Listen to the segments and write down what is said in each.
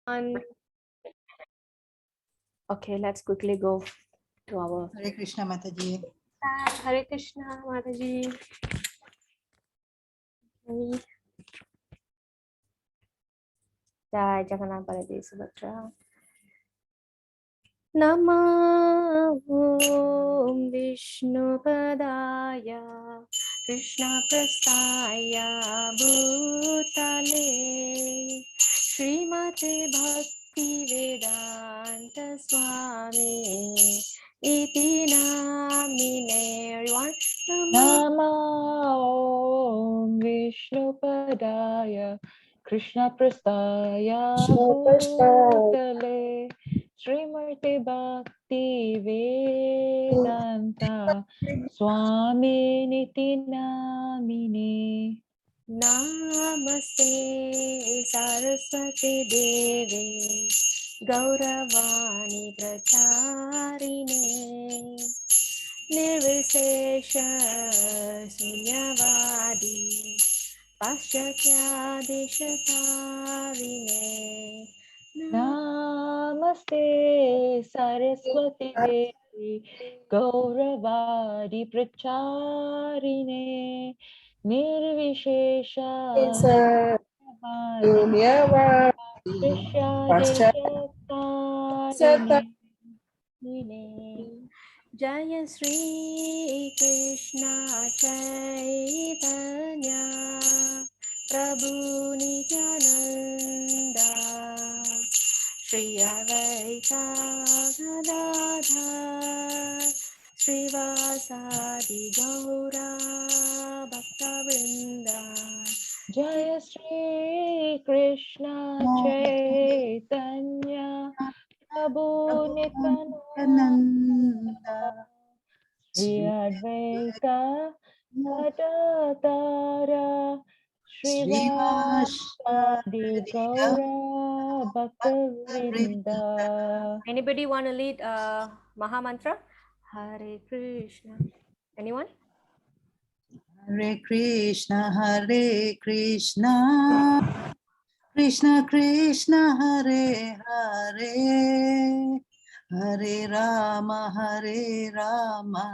Okay, let's quickly go to our Hare Krishna Mataji. Hare Krishna Mataji. Jai Jagannath Baladev Subhadra. Namo Vishnu Padaya Krishna Prastaya Bhutale Srimate Bhakti Vedanta Swami Iti Namine. Everyone, Namo Vishnu Padaya Krishna Prastaya Bhutale Srimati Bhakti Vedanta Swami Niti Namine. Namaste Saraswati Devi Gauravani Pracharine Nirvisesha Sunyavadi Paschatyadeeshatarine. Namaste Saraswati Devi Gauravadi Pracharine Nirvishesha Shishyadeeshatarine. Jaya Shri Krishna Chaitanya Prabhu Nityananda Shri Advaita Gadadhar Srivasadi Gaura Bhaktavrinda. Jaya Shri Krishna Chaitanya Prabhu Nityananda Shri Advaita Gadadhara Srivasadi Gaura Bhaktavrinda. Anybody want to lead Maha Mantra? Hare Krishna. Anyone? Hare Krishna, Hare Krishna, Krishna Krishna, Hare Hare, Hare Rama, Hare Rama,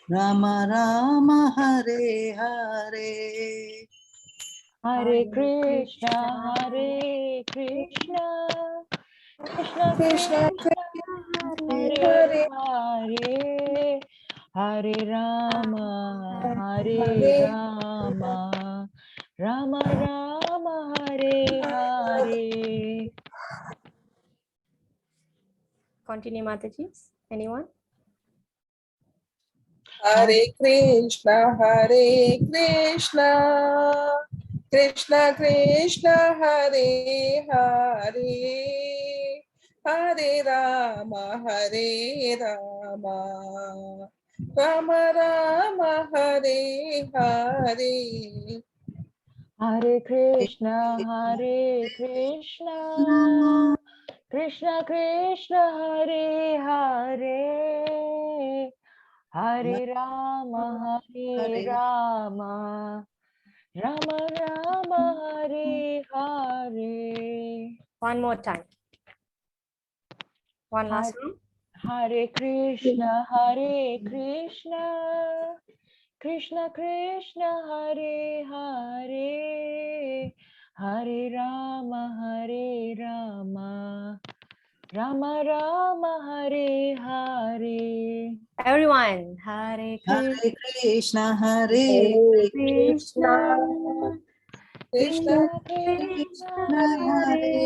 Rama Rama, Hare Hare. Hare Krishna, Hare Krishna, Krishna Krishna, Hare Hare, Hare Rama, Hare Rama, Rama Rama, Hare Hare. Continue, Mataji. Anyone? Hare Krishna, Hare Krishna, Krishna Krishna, Hare Hare, Hare Rama, Hare Rama, Rama Rama, Hare Hare. Hare Krishna, Hare Krishna, Krishna Krishna, Hare Hare, Hare Rama, Hare Rama, Rama Rama, Hare Hare. One more time. One last one. Hare Krishna, Hare Krishna, Krishna Krishna, Hare Hare, Hare Rama, Hare Rama, Rama Rama, Hare Hare. Everyone, Hare Krishna, Hare Krishna, Hare Krishna, Krishna Krishna, Hare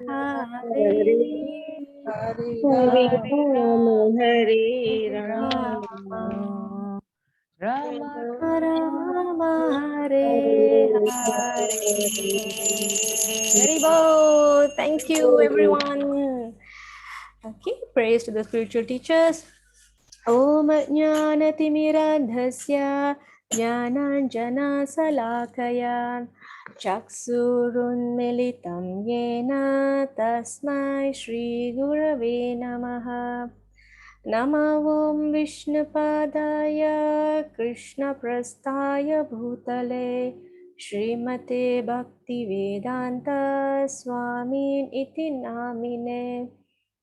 Hare, Hare Hare Rama, Hare Rama, Rama Rama, Hare Hare. Very well. Thank you, everyone. Okay, praise to the spiritual teachers. Om Jnanatimirandhasya Jnananjana Salakaya Chaksurunmilitam Yena Tasmai Shri Gurave Namaha. Namo Om Vishnupadaya Krishna Prastaya Bhutale Srimate Bhaktivedanta Swamin iti namine.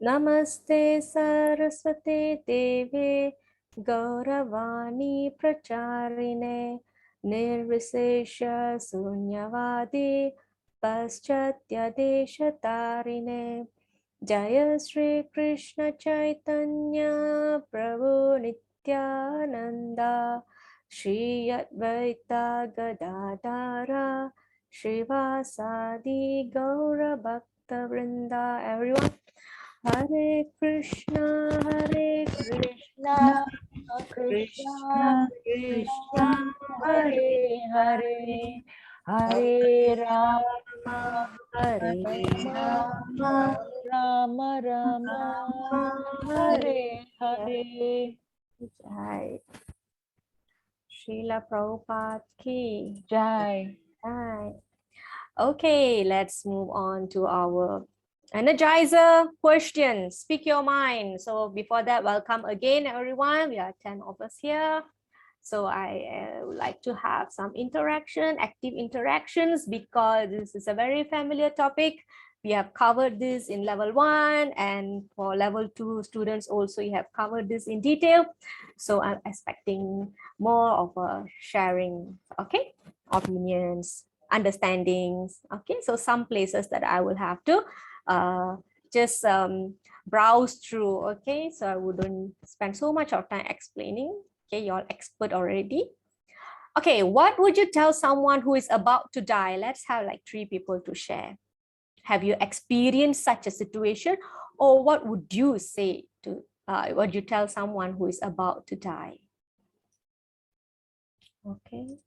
Namaste Saraswate Deve Gauravani Pracharine Nirvisesha Sunyavadi Paschatya Deshatarine. Jaya Sri Krishna Chaitanya Prabhu Nityananda Shri Advaita Gadadara Srivasadi Gaura Bhakta Vrinda. Everyone, Hare Krishna, Hare Krishna, Krishna, Krishna, Krishna Krishna, Krishna, Hare Hare Hare, Hare, Hare Rama, Rama, Hare Rama, Rama Rama, Hare Hare Hare. Jai. Srila Prabhupada ki Jai. Jai. Okay, let's move on to our energizer question. Speak your mind. So before that, welcome again, everyone. We are 10 of us here. So I would like to have some interaction, active interactions, because this is a very familiar topic. We have covered this in level 1, and for level 2 students also, you have covered this in detail. So I'm expecting more of a sharing, okay, opinions, understandings. Okay, so some places that I will have to just browse through. Okay, so I wouldn't spend so much of time explaining. Okay, you're expert already. Okay, what would you tell someone who is about to die? Let's have like 3 people to share. Have you experienced such a situation, or what would you say to what you tell someone who is about to die? Okay.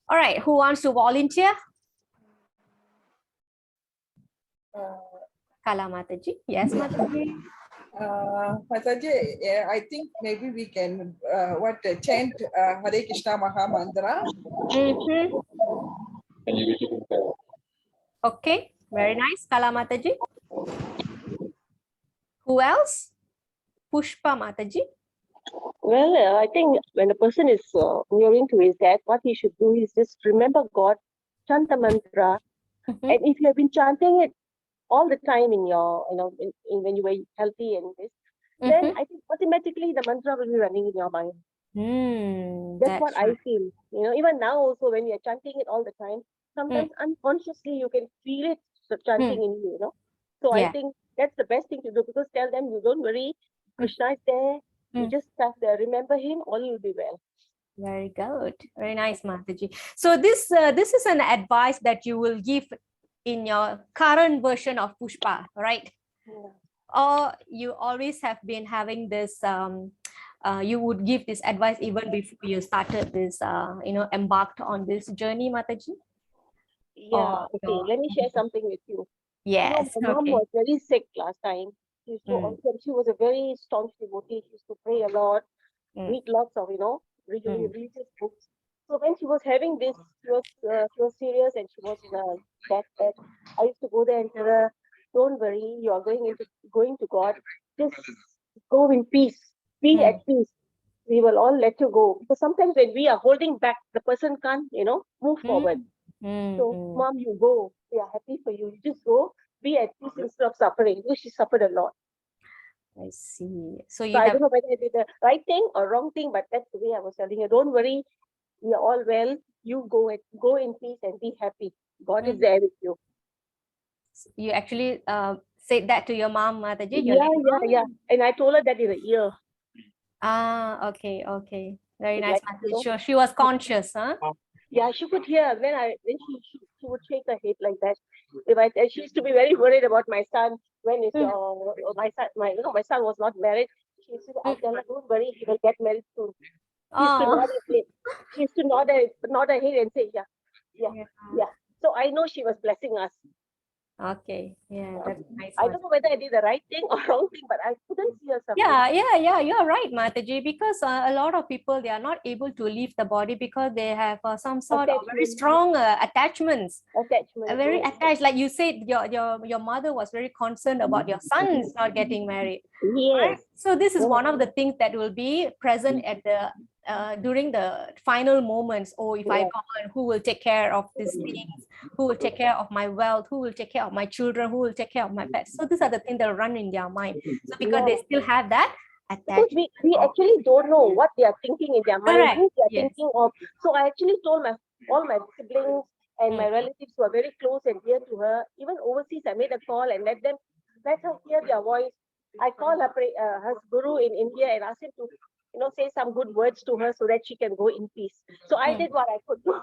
All right, who wants to volunteer? Kala Mataji. Yes, Mataji. Mataji, I think maybe we can chant Hare Krishna Maha Mantra. Okay, very nice. Kala Mataji. Who else? Pushpa Mataji. Well, I think when a person is nearing to his death, what he should do is just remember God, chant the mantra, and if you have been chanting it all the time in your, when you were healthy and this, then I think automatically the mantra will be running in your mind. That's what I feel. Even now also when you're chanting it all the time, sometimes unconsciously you can feel it chanting in you, So I think that's the best thing to do, because tell them, you don't worry, Krishna is there. You just have to remember him, all will be well. Very good. Very nice, Mataji. So this is an advice that you will give in your current version of Pushpa, right? Yeah. Or you always have been having this, you would give this advice even before you started this, embarked on this journey, Mataji? Yeah, okay. Let me share something with you. Yes. My mom was very sick last time. She was a very staunch devotee. She used to pray a lot, read lots of, really religious books. So when she was having this, she was serious and she was in a deathbed. I used to go there and tell her, "Don't worry, you are going to God. Just go in peace. Be at peace. We will all let you go." Because sometimes when we are holding back, the person can't, move forward. So, Mom, you go. We are happy for you. You just go. Be at peace instead of suffering. Because she suffered a lot. I see. So I don't know whether I did the right thing or wrong thing, but that's the way I was telling her. Don't worry. We are all well. You go in peace and be happy. God is there with you. You actually said that to your mom, Mataji? Yeah. And I told her that in the ear. Ah, okay. Very nice, Mataji. Sure, she was conscious, huh? Yeah, she could hear. Then she would shake her head like that. She used to be very worried about my son. When is my son was not married. She used to, I tell her, don't worry, he will get married soon. She used to nod her head. She used to nod her head and say, yeah. So I know she was blessing us. Okay, yeah, that's nice. I don't know whether I did the right thing or wrong thing, but I couldn't see her suffering. Yeah, you're right, Mataji, because a lot of people, they are not able to leave the body because they have some sort of very strong attachments. Very attached, like you said, your mother was very concerned about your sons not getting married. Yes. So this is Yeah. one of the things that will be present at the during the final moments. Oh, if I Yeah. gone, who will take care of these things? Who will take care of my wealth? Who will take care of my children? Who will take care of my pets? So these are the things that run in their mind. So because they Yeah. still have that Because attachment. we actually don't know what they are thinking in their mind, Correct. who they are Yes. thinking of. So I actually told all my siblings and my Mm. relatives who are very close and dear to her, even overseas, I made a call and let her hear their voice. I called her guru in India and asked him to, say some good words to her so that she can go in peace. So I Mm. did what I could do.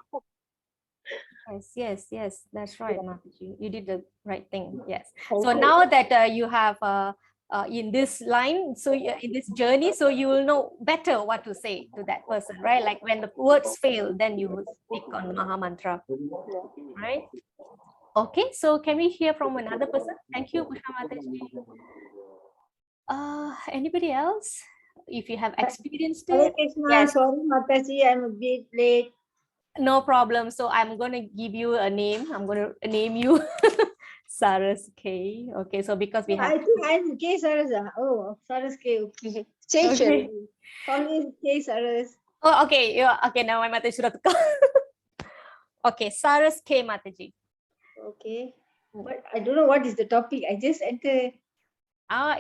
Yes, that's right, Mataji. You did the right thing. Yes. Thank So you. now that you have in this line, so in this journey, so you will know better what to say to that person, right? Like when the words fail, then you will speak on the Maha Mantra, right? Okay, so can we hear from another person? Thank you, Pushpa Mataji. Anybody else? If you have experienced Hare it, Krishna, yes, sorry Mataji, I'm a bit late. no problem. So I'm going to give you a name. I'm going to name you Saras K. Okay, so because we have I think I'm K Saras. Oh, Saras K. Okay. Change okay. Call me K Saras. Oh, okay. Yeah, okay, now my Mataji sudah tukar. Okay, Saras K Mataji. Okay. But I don't know what is the topic. I just entered.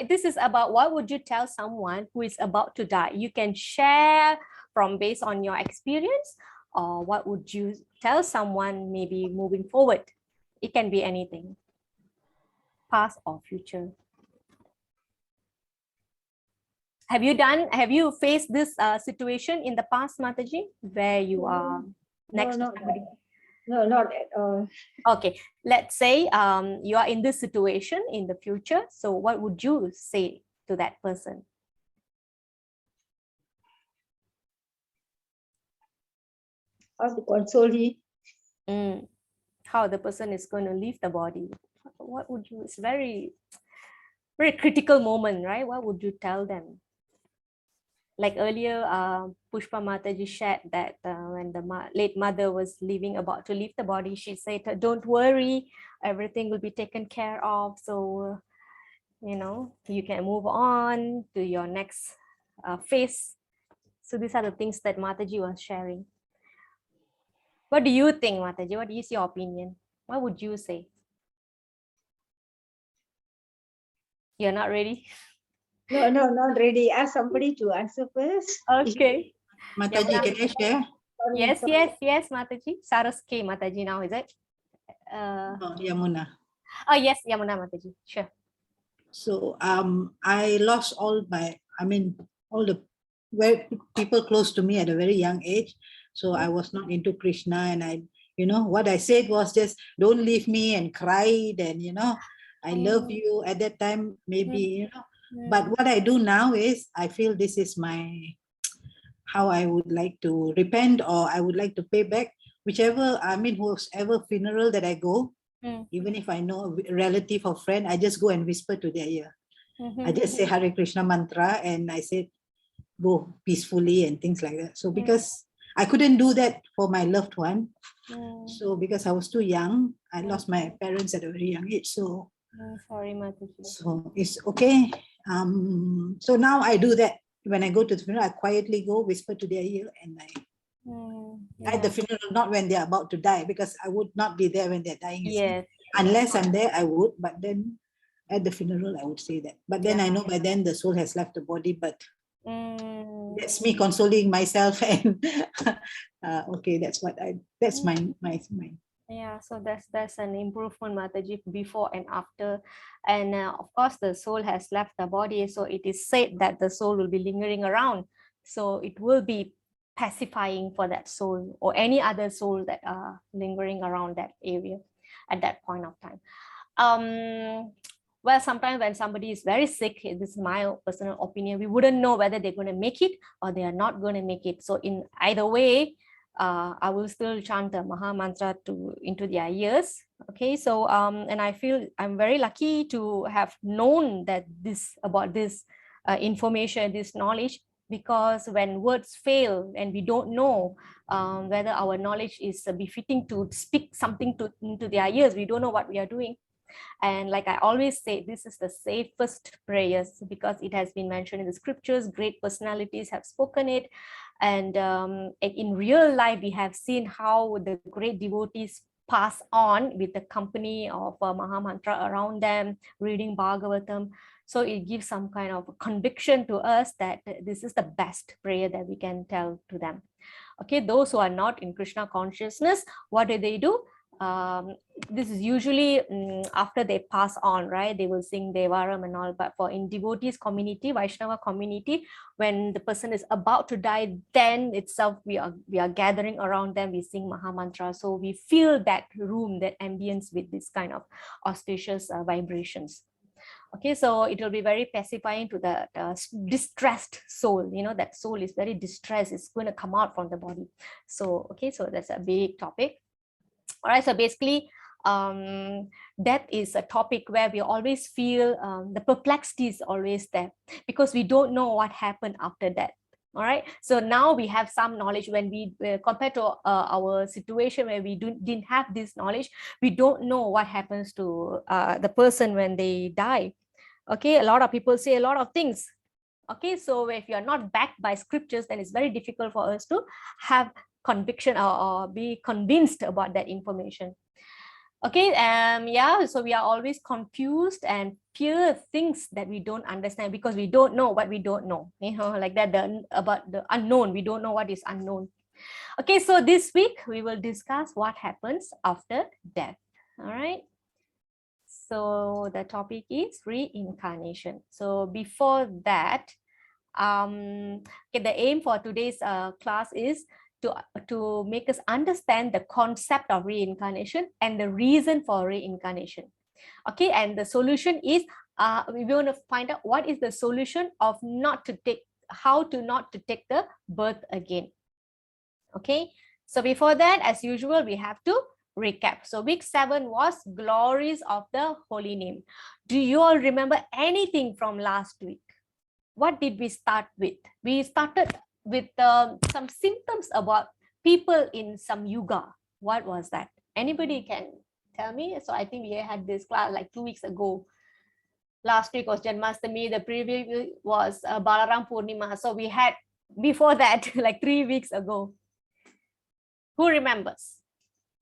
This is about what would you tell someone who is about to die? You can share from based on your experience, or what would you tell someone maybe moving forward? It can be anything, past or future. Have you faced this situation in the past, Mataji, where you are next to somebody? No, not at all. Okay, let's say you are in this situation in the future. So what would you say to that person? How to console him. How the person is going to leave the body? What would you? It's very critical moment, right? What would you tell them? Like earlier, Pushpa Mataji shared that when the late mother was about to leave the body, she said, "Don't worry, everything will be taken care of. So, you can move on to your next phase." So these are the things that Mataji was sharing. What do you think, Mataji? What is your opinion? What would you say? You're not ready? No, not ready. Ask somebody to answer first. Okay. Mataji, can I share? Yes, Mataji. Saras K Mataji now, is it? Oh, Yamuna. Oh, yes, Yamuna Mataji. Sure. So I lost all the people close to me at a very young age. So I was not into Krishna, and what I said was just don't leave me, and cried, and I love you at that time, maybe. But what I do now is I feel this is how I would like to repent, or I would like to pay back whoever funeral that I go. Even if I know a relative or friend, I just go and whisper to their ear. I just say Hare Krishna mantra, and I said, go peacefully and things like that. So because I couldn't do that for my loved one, so because I was too young, I lost my parents at a very young age. So sorry, Mataji. So it's okay. So now I do that. When I go to the funeral, I quietly go, whisper to their ear, and at the funeral, not when they're about to die, because I would not be there when they're dying. Yes. Unless I'm there, I would. But then at the funeral, I would say that. But then I know by then the soul has left the body. But that's me consoling myself. And okay, that's my. Yeah, so that's an improvement, Mataji, before and after. And of course, the soul has left the body. So it is said that the soul will be lingering around. So it will be pacifying for that soul or any other soul that are lingering around that area at that point of time. Well, sometimes when somebody is very sick, this is my personal opinion, we wouldn't know whether they're going to make it or they are not going to make it. So in either way, I will still chant the Maha Mantra into their ears. Okay, so and I feel I'm very lucky to have known that about this information, this knowledge, because when words fail and we don't know whether our knowledge is befitting to speak something into their ears, we don't know what we are doing. And like I always say, this is the safest prayers because it has been mentioned in the scriptures. Great personalities have spoken it. And in real life, we have seen how the great devotees pass on with the company of a Maha Mantra around them, reading Bhagavatam. So it gives some kind of conviction to us that this is the best prayer that we can tell to them. Okay, those who are not in Krishna consciousness, what do? This is usually after they pass on, right? They will sing Devaram and all. But for in devotees community, Vaishnava community, when the person is about to die, then itself we are gathering around them. We sing Maha Mantra, so we feel that room, that ambience with this kind of auspicious vibrations. Okay, so it will be very pacifying to the distressed soul. You know, that soul is very distressed. It's going to come out from the body. So, okay, so that's a big topic. All right, so basically, death is a topic where we always feel the perplexity is always there because we don't know what happened after that. All right, so now we have some knowledge. When we compared to our situation where we didn't have this knowledge, we don't know what happens to the person when they die. Okay, a lot of people say a lot of things. Okay, so if you are not backed by scriptures, then it's very difficult for us to have conviction or be convinced about that information. Okay, yeah, so we are always confused and fear things that we don't understand because we don't know what we don't know. You know, like that, about the unknown, we don't know what is unknown. Okay, so this week we will discuss what happens after death. All right. So the topic is reincarnation. So before that, okay, the aim for today's class is to make us understand the concept of reincarnation and the reason for reincarnation. Okay, and the solution is we want to find out what is the solution of how not to take the birth again. Okay, so before that, as usual, we have to recap. So week 7 was glories of the holy name. Do you all remember anything from last week? What did we start with? We started with some symptoms about people in some yuga. What was that? Anybody can tell me? So I think we had this class like 2 weeks ago. Last week was Janmashtami. The previous week was Balaram Purnima. So we had before that like 3 weeks ago. Who remembers?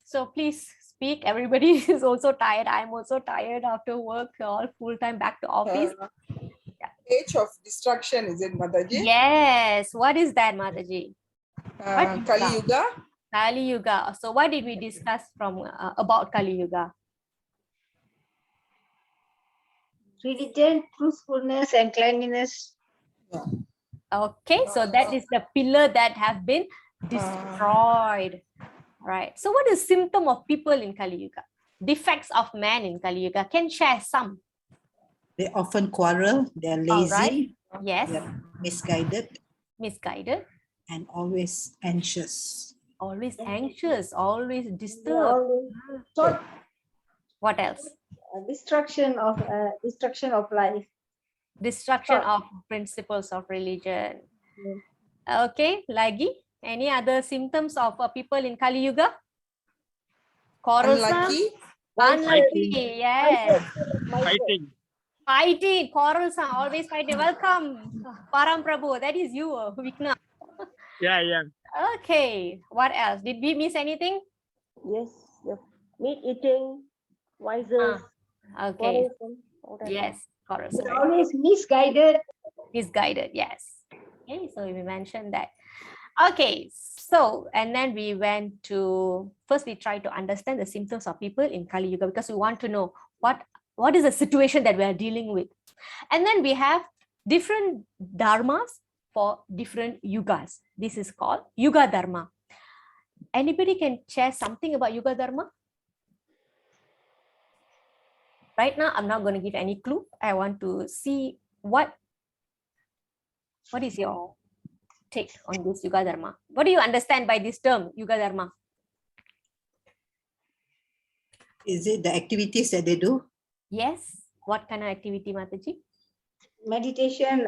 So please speak. Everybody is also tired. I'm also tired after work, all full time back to office. Age of destruction, is it, Mataji? Yes. What is that, Mataji? Kali Yuga. Kali Yuga. So what did we discuss from about Kali Yuga? Religion, truthfulness, and cleanliness. Okay, so that is the pillar that have been destroyed. Right. So what is symptom of people in Kali Yuga? Defects of man in Kali Yuga. Can share some. They often quarrel, they're lazy, All right. Yes. they're misguided, and always anxious. Always anxious, always disturbed. What else? Destruction of life. Destruction of principles of religion. Okay, lagi. Any other symptoms of people in Kali Yuga? Quarrelsome. Unlucky. Yes. Fighting, quarrelsome, always fighting. Welcome, Param Prabhu. That is you, Vikna. Yeah. Okay. What else? Did we miss anything? Yes, the meat eating, wiser. Okay. Yes, quarrelsome. They're always misguided. Misguided. Yes. Okay. So we mentioned that. Okay. So and then we went to first we tried to understand the symptoms of people in Kali Yuga because we want to know what is the situation that we are dealing with. And then we have different dharmas for different yugas. This is called Yuga Dharma. Anybody can share something about Yuga Dharma? Right now, I'm not going to give any clue. I want to see what is your take on this Yuga Dharma. What do you understand by this term, Yuga Dharma? Is it the activities that they do? Yes. What kind of activity, Mataji? Meditation.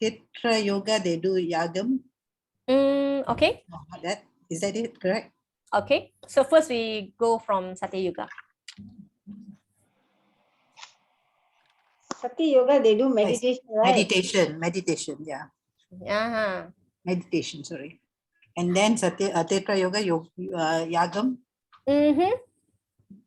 Tetra yoga, they do yagam. Okay. Is that it, correct? Okay. So first we go from Satya Yuga. Satya Yoga, they do meditation, right? Meditation, yeah. Uh-huh. Meditation, sorry. And then Tetra Yoga, Yagam, Mm-hmm.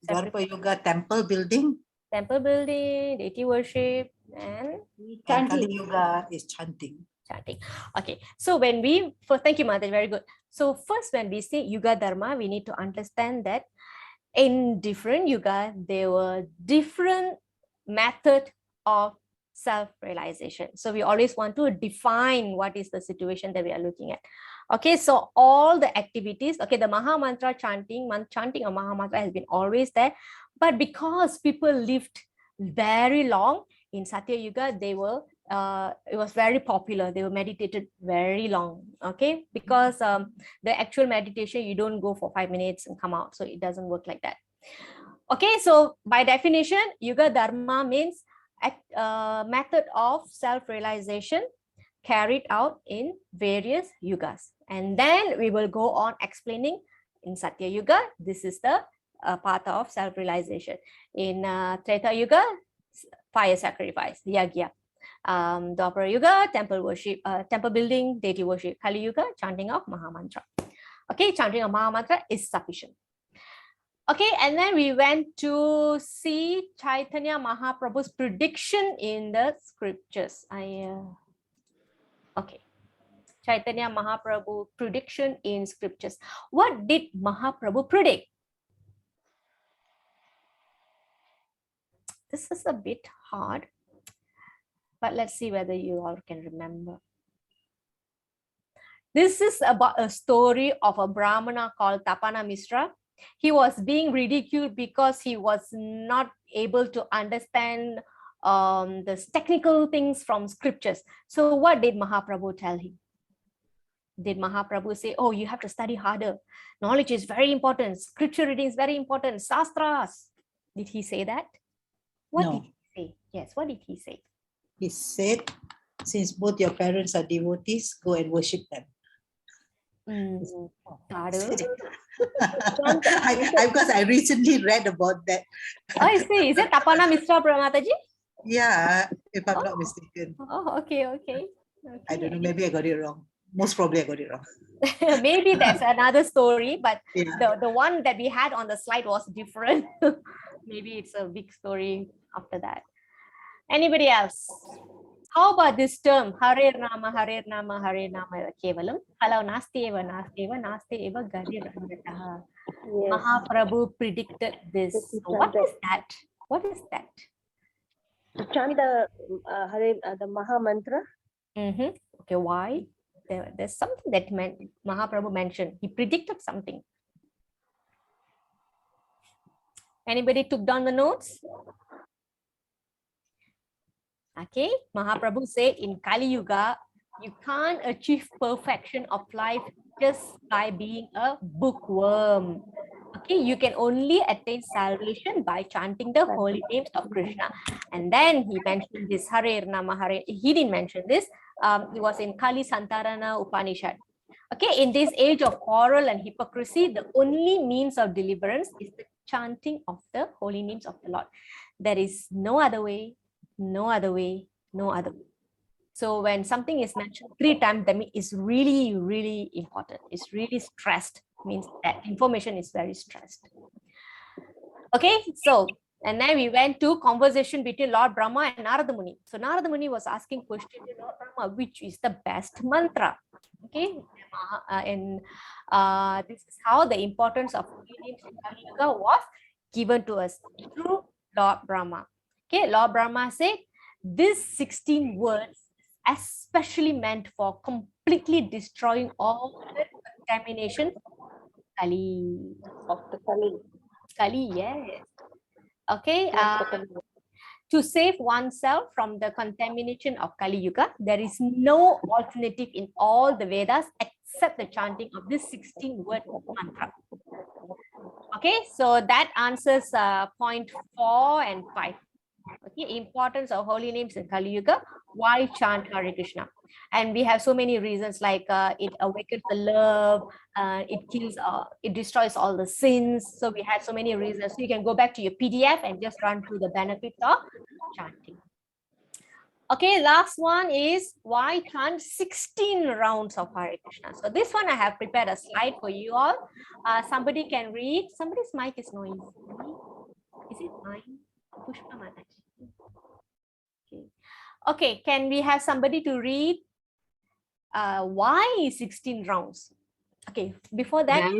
Dwarpa Yoga, temple building, Temple building, deity worship, and and Chanting. Kali Yoga is chanting. chanting. Okay, so when we first, thank you, Mother, very good. So first, when we say Yuga Dharma, we need to understand that in different yuga, there were different method of self-realization. So we always want to define what is the situation that we are looking at. Okay, so all the activities, okay, the Maha Mantra chanting of Maha Mantra has been always there, but because people lived very long in Satya Yuga, they were it was very popular. They were meditated very long. Okay, because the actual meditation, you don't go for 5 minutes and come out, so it doesn't work like that. Okay, so by definition, Yuga Dharma means method of self-realization carried out in various yugas. And then we will go on explaining in Satya Yuga, this is the path of self-realization. In Treta Yuga, fire sacrifice, yagya. Dwapara Yuga, temple worship, temple building, deity worship. Kali Yuga, chanting of Maha Mantra. Okay, chanting of Maha Mantra is sufficient. Okay, and then we went to see Chaitanya Mahaprabhu's prediction in the scriptures. Okay, Chaitanya Mahaprabhu prediction in scriptures. What did Mahaprabhu predict? This is a bit hard, but let's see whether you all can remember. This is about a story of a Brahmana called Tapana Mishra. He was being ridiculed because he was not able to understand the technical things from scriptures. So what did Mahaprabhu tell him? Did Mahaprabhu say, oh, you have to study harder. Knowledge is very important. Scripture reading is very important. Sastras. Did he say that? What did he say? Yes, what did he say? He said, since both your parents are devotees, go and worship them. Because I recently read about that. Oh, I see. Is it Tapana Mishra Mataji? Yeah, if I'm not mistaken. Oh, okay. I don't know, maybe I got it wrong. Most probably I got it wrong. Maybe that's another story, but Yeah. the one that we had on the slide was different. Maybe it's a big story after that. Anybody else? How about this term? Hare Nama, Hare Nama, Hare Nama Kevalam. Halau Nasti Eva, Nasti Eva, Nasti Eva Garir Amritaha. Mahaprabhu predicted this. So what is that? What is that? To chant the Maha Mantra. Okay, why? There's something that Mahaprabhu mentioned. He predicted something. Anybody took down the notes? Okay, Mahaprabhu said in Kali Yuga, you can't achieve perfection of life just by being a bookworm. Okay, you can only attain salvation by chanting the holy names of Krishna. And then he mentioned this Hare Nama Hare. He didn't mention this. It was in Kali Santarana Upanishad. Okay, in this age of quarrel and hypocrisy, the only means of deliverance is the chanting of the holy names of the Lord. There is no other way, no other way, no other way. So when something is mentioned 3 times, that means it's really, really important. It's really stressed. Means that information is very stressed. Okay, so and then we went to conversation between Lord Brahma and Narada Muni. So Narada Muni was asking question to Lord Brahma, which is the best mantra? Okay, and this is how the importance of holy names in Kali Yuga was given to us through Lord Brahma. Okay, Lord Brahma said, these 16 words especially meant for completely destroying all the contamination of the Kali, yes. Okay, to save oneself from the contamination of Kali Yuga, there is no alternative in all the Vedas except the chanting of this 16-word mantra. Okay, so that answers point 4 and 5. Okay, importance of holy names in Kali Yuga. Why chant Hare Krishna? And we have so many reasons, like it awakens the love, it kills, it destroys all the sins. So we had so many reasons. So you can go back to your PDF and just run through the benefits of chanting. Okay, last one is why chant 16 rounds of Hare Krishna. So this one I have prepared a slide for you all. Somebody can read. Somebody's mic is noisy. Is it mine? Pushpa Mataji. Okay. Okay, can we have somebody to read why 16 rounds? Okay, before that,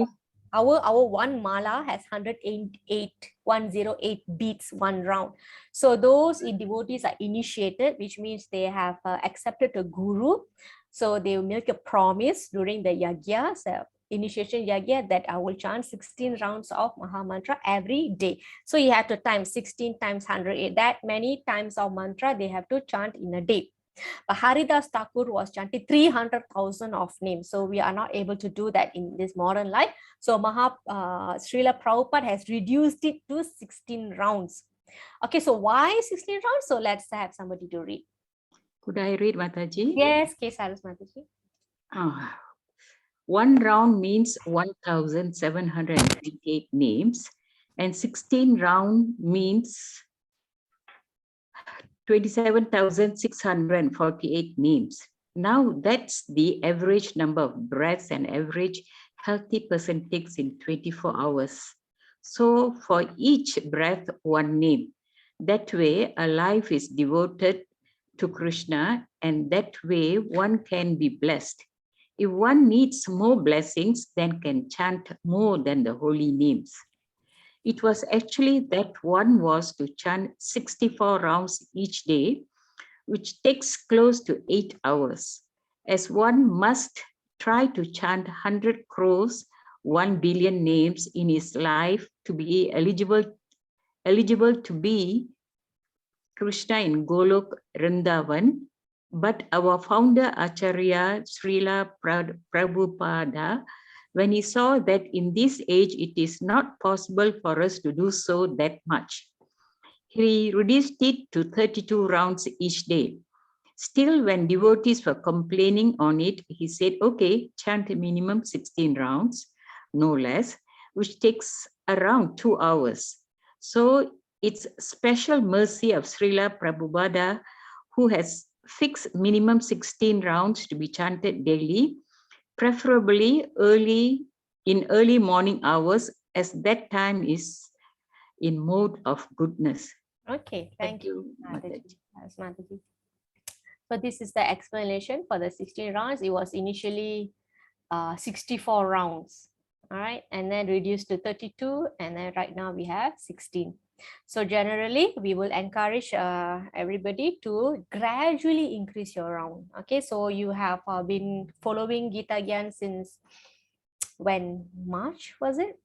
Well, our one mala has 108 beats one round. So those devotees are initiated, which means they have accepted a guru. So they will make a promise during the yagya, initiation yagya, that I will chant 16 rounds of Maha Mantra every day. So you have to time 16 times 108. That many times of mantra they have to chant in a day. But Haridas Thakur was chanting 300,000 of names. So we are not able to do that in this modern life. So Srila Prabhupada has reduced it to 16 rounds. Okay, so why 16 rounds? So let's have somebody to read. could I read, Mataji? Yes, K. Sarus Mataji. Ah, one round means 1,728 names, and 16 round means 27,648 names. Now that's the average number of breaths an average healthy person takes in 24 hours. So for each breath, one name. That way, a life is devoted to Krishna, and that way one can be blessed. If one needs more blessings, then can chant more than the holy names. It was actually that one was to chant 64 rounds each day, which takes close to 8 hours, as one must try to chant 100 crores, 1 billion names in his life to be eligible to be Krishna in Golok Vrindavan. But our founder Acharya Srila Prabhupada, when he saw that in this age it is not possible for us to do so that much, he reduced it to 32 rounds each day. Still, when devotees were complaining on it, he said, okay, chant a minimum 16 rounds, no less, which takes around 2 hours. So it's special mercy of Srila Prabhupada, who has fixed minimum 16 rounds to be chanted daily, preferably in early morning hours, as that time is in mode of goodness. Okay, thank you, Mataji. Mataji. So this is the explanation for the 16 rounds. It was initially 64 rounds, all right, and then reduced to 32, and then right now we have 16. So generally, we will encourage everybody to gradually increase your round. Okay, so you have been following Gita Gyan since when? March, was it?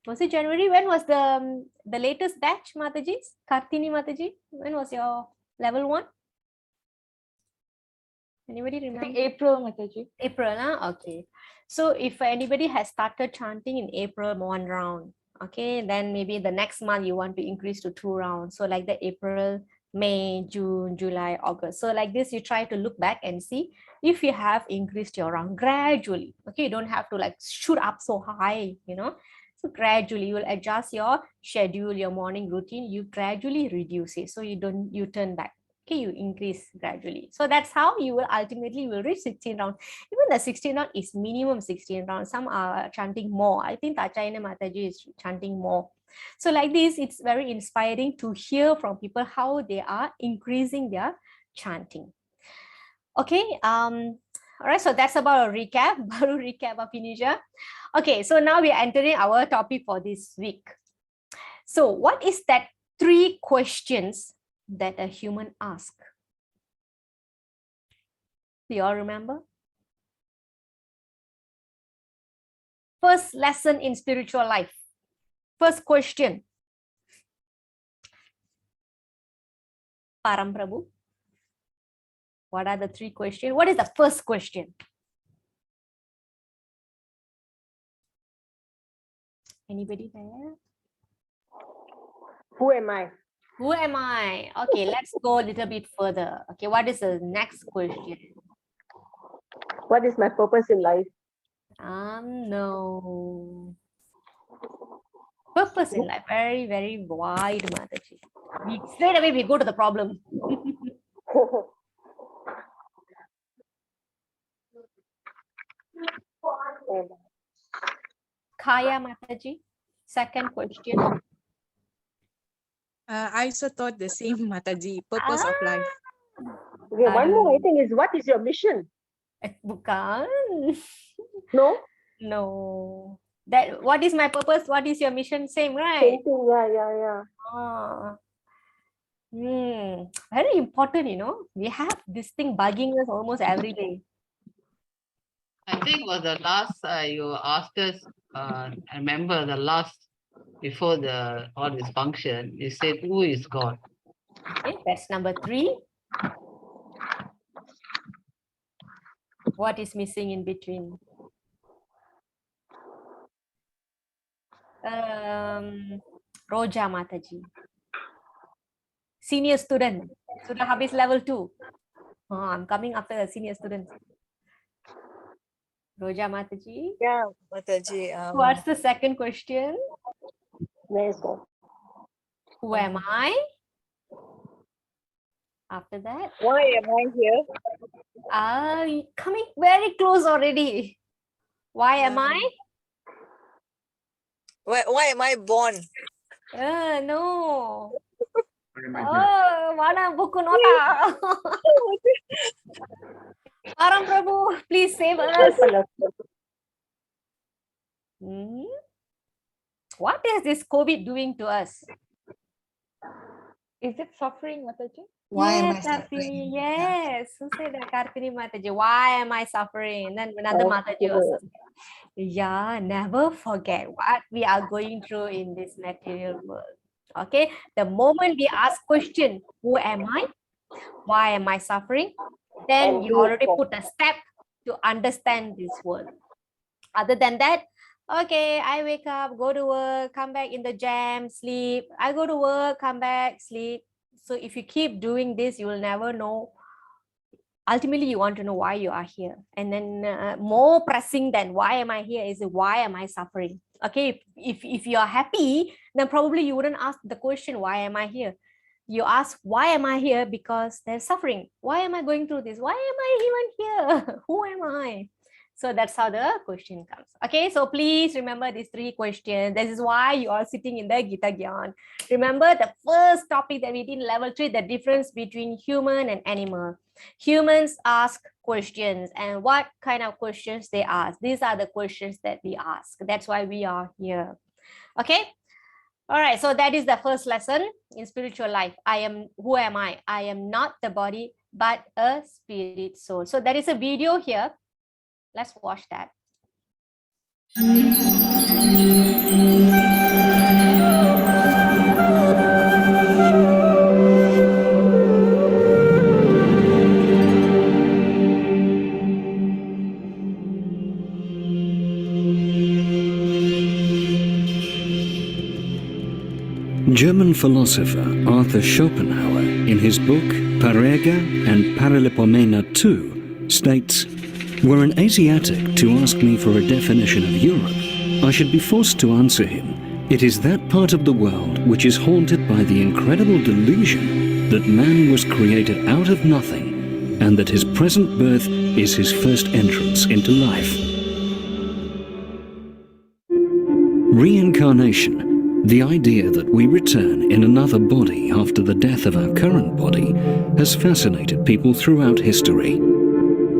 Was it January? When was the latest batch, Mataji? Kartini Mataji, when was your level 1? Anybody I think remember? April, Mataji. April, huh? Okay. So if anybody has started chanting in April 1 round, okay, then maybe the next month you want to increase to 2 rounds. So like the April, May, June, July, August. So like this, you try to look back and see if you have increased your round gradually. Okay, you don't have to like shoot up so high, you know. So gradually you will adjust your schedule, your morning routine, you gradually reduce it. So you turn back. Okay, you increase gradually. So that's how you will ultimately reach 16 rounds. Even the 16 round is minimum 16 rounds. Some are chanting more. I think Tachayana Mataji is chanting more. So like this, it's very inspiring to hear from people how they are increasing their chanting. Okay, all right, so that's about a recap, baru recap of Indonesia. Okay, so now we are entering our topic for this week. So what is that 3 questions that a human asks? Do you all remember? First lesson in spiritual life. First question. Param Prabhu. What are the 3 questions? What is the first question? Anybody there? Who am I? Who am I? Okay, let's go a little bit further. Okay, what is the next question? What is my purpose in life? No. Purpose in life, very, very wide, Mataji. Straight away we go to the problem. Kaya Mataji, second question. I also thought the same, Mataji. Purpose of life. Okay, one more I think is, what is your mission? Bukan. No? No. That what is my purpose? What is your mission? Same, right? Same thing, yeah. Ah. Very important, you know. We have this thing bugging us almost every day. I think was the last you asked us, I remember the last, before all this function, you said, who is God? Okay, that's number 3. What is missing in between? Roja Mataji. Senior student. Sudah habis level 2. Oh, I'm coming after the senior student. Roja Mataji. Yeah, Mataji. What's the second question? Where's God? Who am I? After that? Why am I here? Coming very close already. Why am I? Why am I born? No. Mana buku nota? Param Prabhu, please save us. What is this COVID doing to us? Is it suffering, Mataji? Why am I Yes, suffering? Kartini, yes. Who said that? Kartini Mataji. Why am I suffering? And then another Mataji also. Yeah, never forget what we are going through in this material world. Okay, the moment we ask question, who am I? Why am I suffering? Then you already put a step to understand this world. Other than that, okay, I wake up, go to work, come back in the jam, sleep. I go to work, come back, sleep. So if you keep doing this, you will never know. Ultimately, you want to know why you are here. And then more pressing than why am I here is why am I suffering? Okay, if you are happy, then probably you wouldn't ask the question, why am I here? You ask, why am I here? Because there's suffering. Why am I going through this? Why am I even here? Who am I? So that's how the question comes. Okay, so please remember these 3 questions. This is why you are sitting in the Gita Gyan. Remember the first topic that we did in level 3, the difference between human and animal. Humans ask questions, and what kind of questions they ask? These are the questions that we ask. That's why we are here. Okay. All right. So that is the first lesson in spiritual life. Who am I? I am not the body, but a spirit soul. So there is a video here. Let's watch that. German philosopher Arthur Schopenhauer, in his book Parerga and Paralipomena II, states, "Were an Asiatic to ask me for a definition of Europe, I should be forced to answer him, it is that part of the world which is haunted by the incredible delusion that man was created out of nothing and that his present birth is his first entrance into life." Reincarnation, the idea that we return in another body after the death of our current body, has fascinated people throughout history.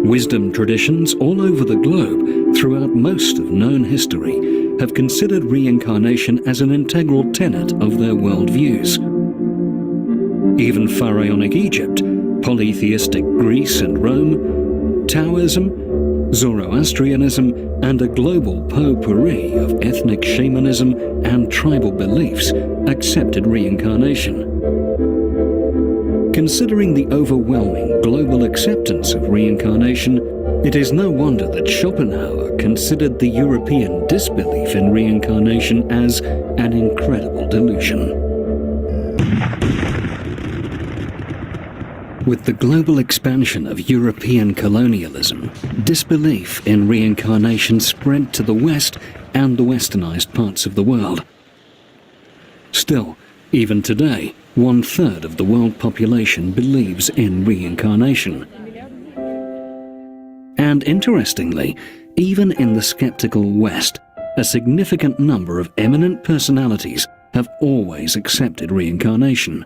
Wisdom traditions all over the globe, throughout most of known history, have considered reincarnation as an integral tenet of their worldviews. Even pharaonic Egypt, polytheistic Greece and Rome, Taoism, Zoroastrianism, and a global potpourri of ethnic shamanism and tribal beliefs accepted reincarnation. Considering the overwhelming global acceptance of reincarnation, it is no wonder that Schopenhauer considered the European disbelief in reincarnation as an incredible delusion. With the global expansion of European colonialism, disbelief in reincarnation spread to the West and the westernized parts of the world. Still, even today, 1/3 of the world population believes in reincarnation. And interestingly, even in the skeptical West, a significant number of eminent personalities have always accepted reincarnation.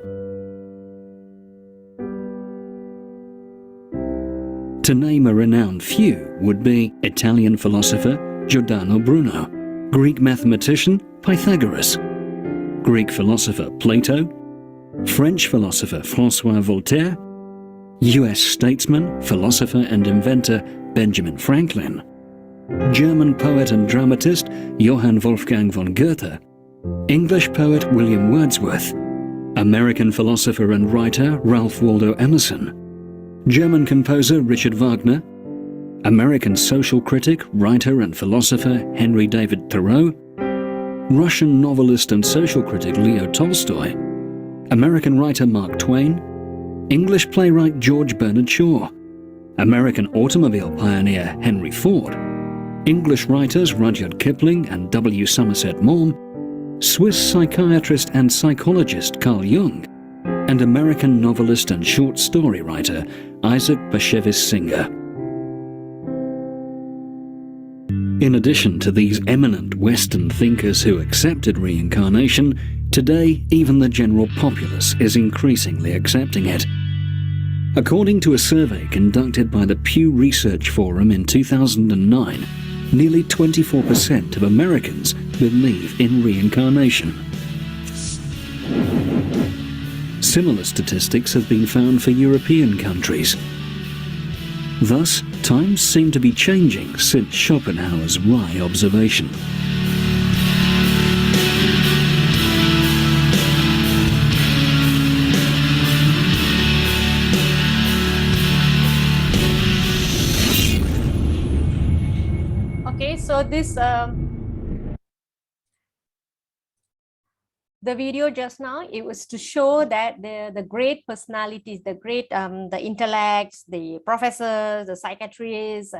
To name a renowned few would be Italian philosopher Giordano Bruno, Greek mathematician Pythagoras, Greek philosopher Plato, French philosopher François Voltaire, US statesman, philosopher and inventor Benjamin Franklin, German poet and dramatist Johann Wolfgang von Goethe, English poet William Wordsworth, American philosopher and writer Ralph Waldo Emerson, German composer Richard Wagner, American social critic, writer and philosopher Henry David Thoreau, Russian novelist and social critic Leo Tolstoy, American writer Mark Twain, English playwright George Bernard Shaw, American automobile pioneer Henry Ford, English writers Rudyard Kipling and W. Somerset Maugham, Swiss psychiatrist and psychologist Carl Jung, and American novelist and short story writer Isaac Bashevis Singer. In addition to these eminent Western thinkers who accepted reincarnation, today even the general populace is increasingly accepting it. According to a survey conducted by the Pew Research Forum in 2009, nearly 24% of Americans believe in reincarnation. Similar statistics have been found for European countries. Thus, times seem to be changing since Schopenhauer's wry observation. Okay, so this the video just now, it was to show that the great personalities, the great the intellects, the professors, the psychiatrists,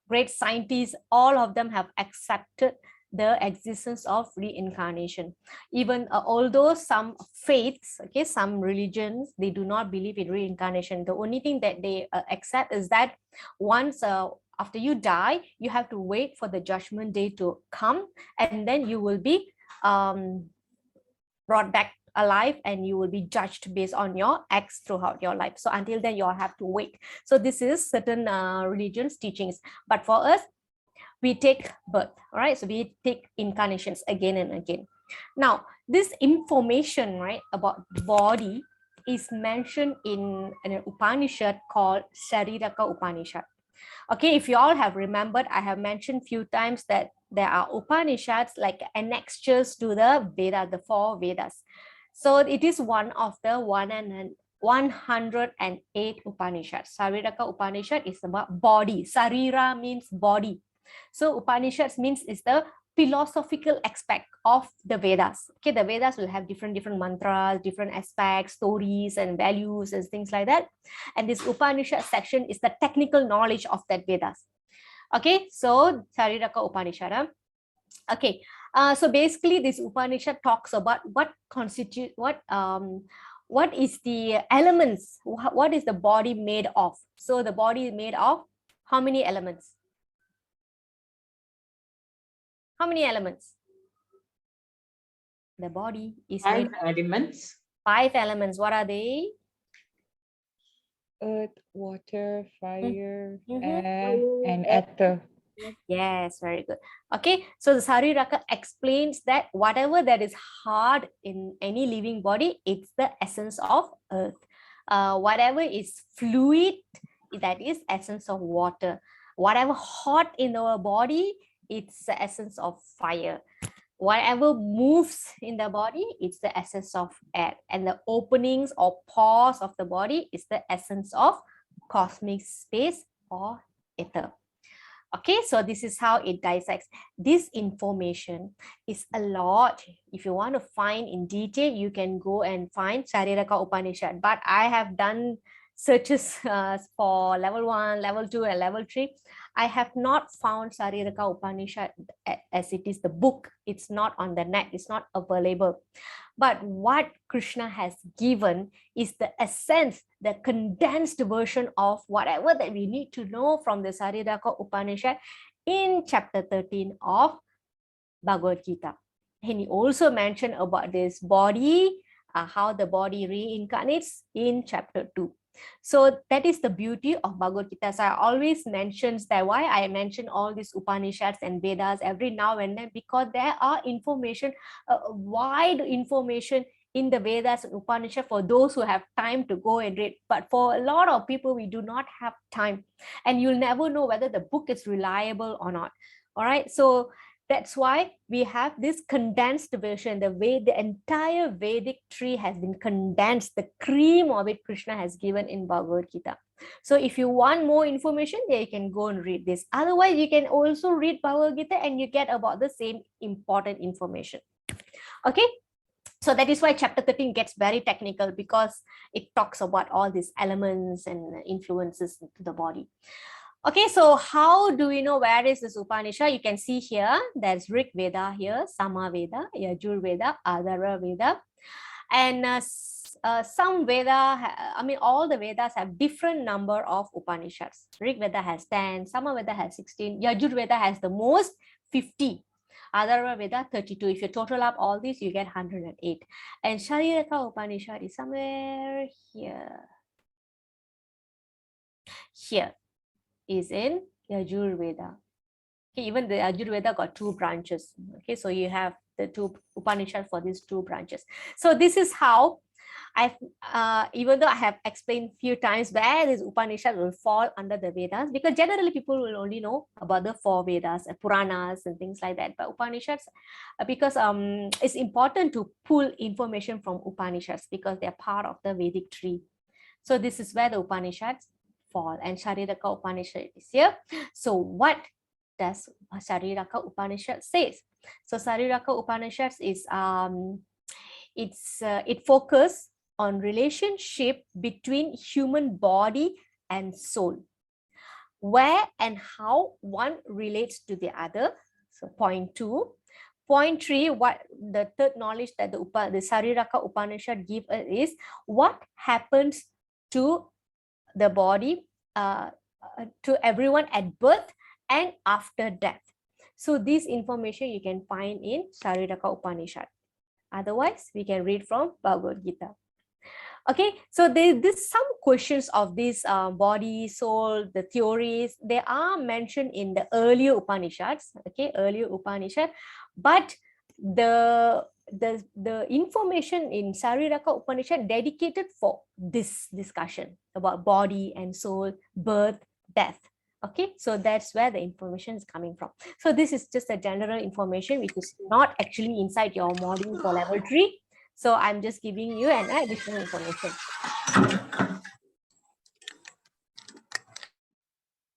great scientists, all of them have accepted the existence of reincarnation. Even although some faiths, okay, some religions, they do not believe in reincarnation. The only thing that they accept is that once after you die, you have to wait for the judgment day to come, and then you will be brought back alive and you will be judged based on your acts throughout your life. So until then, you all have to wait. So this is certain religions teachings. But for us, we take birth, all right? So we take incarnations again and again. Now, this information, right, about body is mentioned in an Upanishad called Shariraka Upanishad. Okay, if you all have remembered, I have mentioned few times that there are Upanishads like annexures to the Veda, the 4 Vedas. So it is one of the 108 Upanishads. Shariraka Upanishad is about body. Sarira means body. So Upanishads means is the philosophical aspect of the Vedas. Okay, the Vedas will have different mantras, different aspects, stories and values and things like that. And this Upanishad section is the technical knowledge of that Vedas. Okay, so Shariraka Upanishad. Okay, so basically this Upanishad talks about what constitute what is the elements, what is the body made of. So the body is made of how many elements? How many elements? The body is 5 made elements. 5 elements. What are they? Earth, water, fire, Mhm. air, and ether. Yes, very good. Okay, so the Sariraka explains that whatever that is hard in any living body, it's the essence of earth. Whatever is fluid, that is essence of water. Whatever hot in our body, it's the essence of fire. Whatever moves in the body, it's the essence of air. And the openings or pores of the body is the essence of cosmic space or ether. Okay, so this is how it dissects. This information is a lot. If you want to find in detail, you can go and find Shariraka Upanishad. But I have done searches for level 1, level 2, and level 3. I have not found Shariraka Upanishad as it is the book. It's not on the net. It's not available. But what Krishna has given is the essence, the condensed version of whatever that we need to know from the Shariraka Upanishad in chapter 13 of Bhagavad Gita. And he also mentioned about this body, how the body reincarnates in chapter 2. So that is the beauty of Bhagavad Gita. So I always mention that, why I mention all these Upanishads and Vedas every now and then, because there are information, wide information in the Vedas and Upanishad for those who have time to go and read. But for a lot of people, we do not have time, and you'll never know whether the book is reliable or not. All right, so that's why we have this condensed version. The entire Vedic tree has been condensed. The cream of it, Krishna has given in Bhagavad Gita. So if you want more information, yeah, you can go and read this. Otherwise, you can also read Bhagavad Gita and you get about the same important information. Okay. So that is why chapter 13 gets very technical, because it talks about all these elements and influences to the body. Okay, so how do we know where is this Upanishad? You can see here, there's Rig Veda here, Sama Veda, Yajur Veda, Adhara Veda. And some Veda, all the Vedas have different number of Upanishads. Rig Veda has 10, Sama Veda has 16, Yajur Veda has the most, 50. Adhara Veda 32. If you total up all these, you get 108. And Shariraka Upanishad is somewhere here. Here is in Yajur Veda. Okay, even the Yajur Veda got 2 branches. Okay, so you have the 2 Upanishads for these 2 branches. So this is how I've, even though I have explained few times where this Upanishad will fall under the Vedas, because generally people will only know about the 4 Vedas, Puranas and things like that. But Upanishads, because it's important to pull information from Upanishads because they're part of the Vedic tree. So this is where the Upanishads fall, and Shariraka Upanishad is here. So what does Shariraka Upanishad says? So Shariraka Upanishad is it focuses on relationship between human body and soul, where and how one relates to the other. So point 2. Point 3, what the third knowledge that the Shariraka Upanishad gives us is what happens to the body, to everyone at birth and after death. So this information you can find in Shariraka Upanishad. Otherwise, we can read from Bhagavad Gita. Okay, so there's some questions of this body, soul, the theories. They are mentioned in the earlier Upanishads. Okay, earlier Upanishad, but the information in Shariraka Upanishad dedicated for this discussion about body and soul, birth, death. Okay, so that's where the information is coming from. So this is just a general information which is not actually inside your module for level 3. So I'm just giving you an additional information.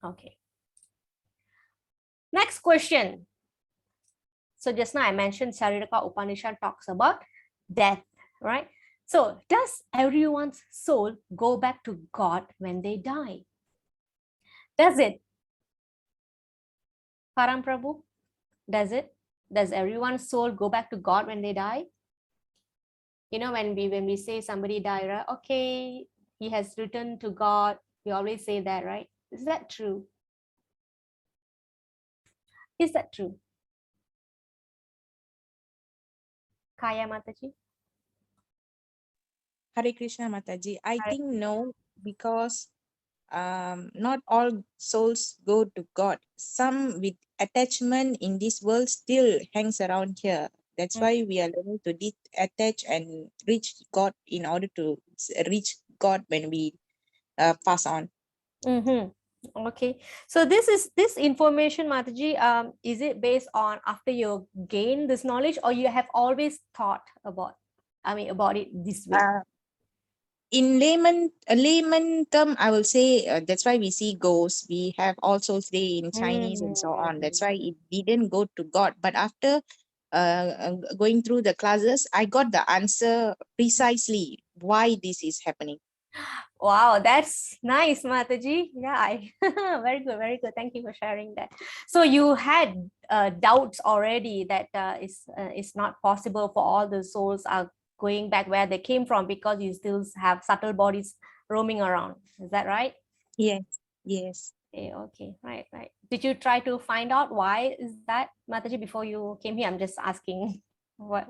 Okay. Next question. So just now I mentioned Shariraka Upanishad talks about death, right? So does everyone's soul go back to God when they die? Does it? Param Prabhu, does it? Does everyone's soul go back to God when they die? You know, when we say somebody died, right? Okay, he has returned to God. We always say that, right? Is that true? Is that true? Kaya Mataji? Hare Krishna Mataji. I think no, because not all souls go to God. Some with attachment in this world still hangs around here. That's why we are learning to detach and reach God in order to reach God when we pass on. Okay, so this information, Mataji, is it based on after you gain this knowledge, or you have always thought about, about it this way? In layman term, I will say that's why we see ghosts. We have All Souls Day in Chinese and so on. That's why it didn't go to God. But after going through the classes, I got the answer precisely why this is happening. Wow, that's nice, Mataji. Yeah, very good, very good. Thank you for sharing that. So you had doubts already that it's not possible for all the souls are going back where they came from, because you still have subtle bodies roaming around. Is that right? Yes, yes. Okay, right. Did you try to find out why is that, Mataji, before you came here? I'm just asking what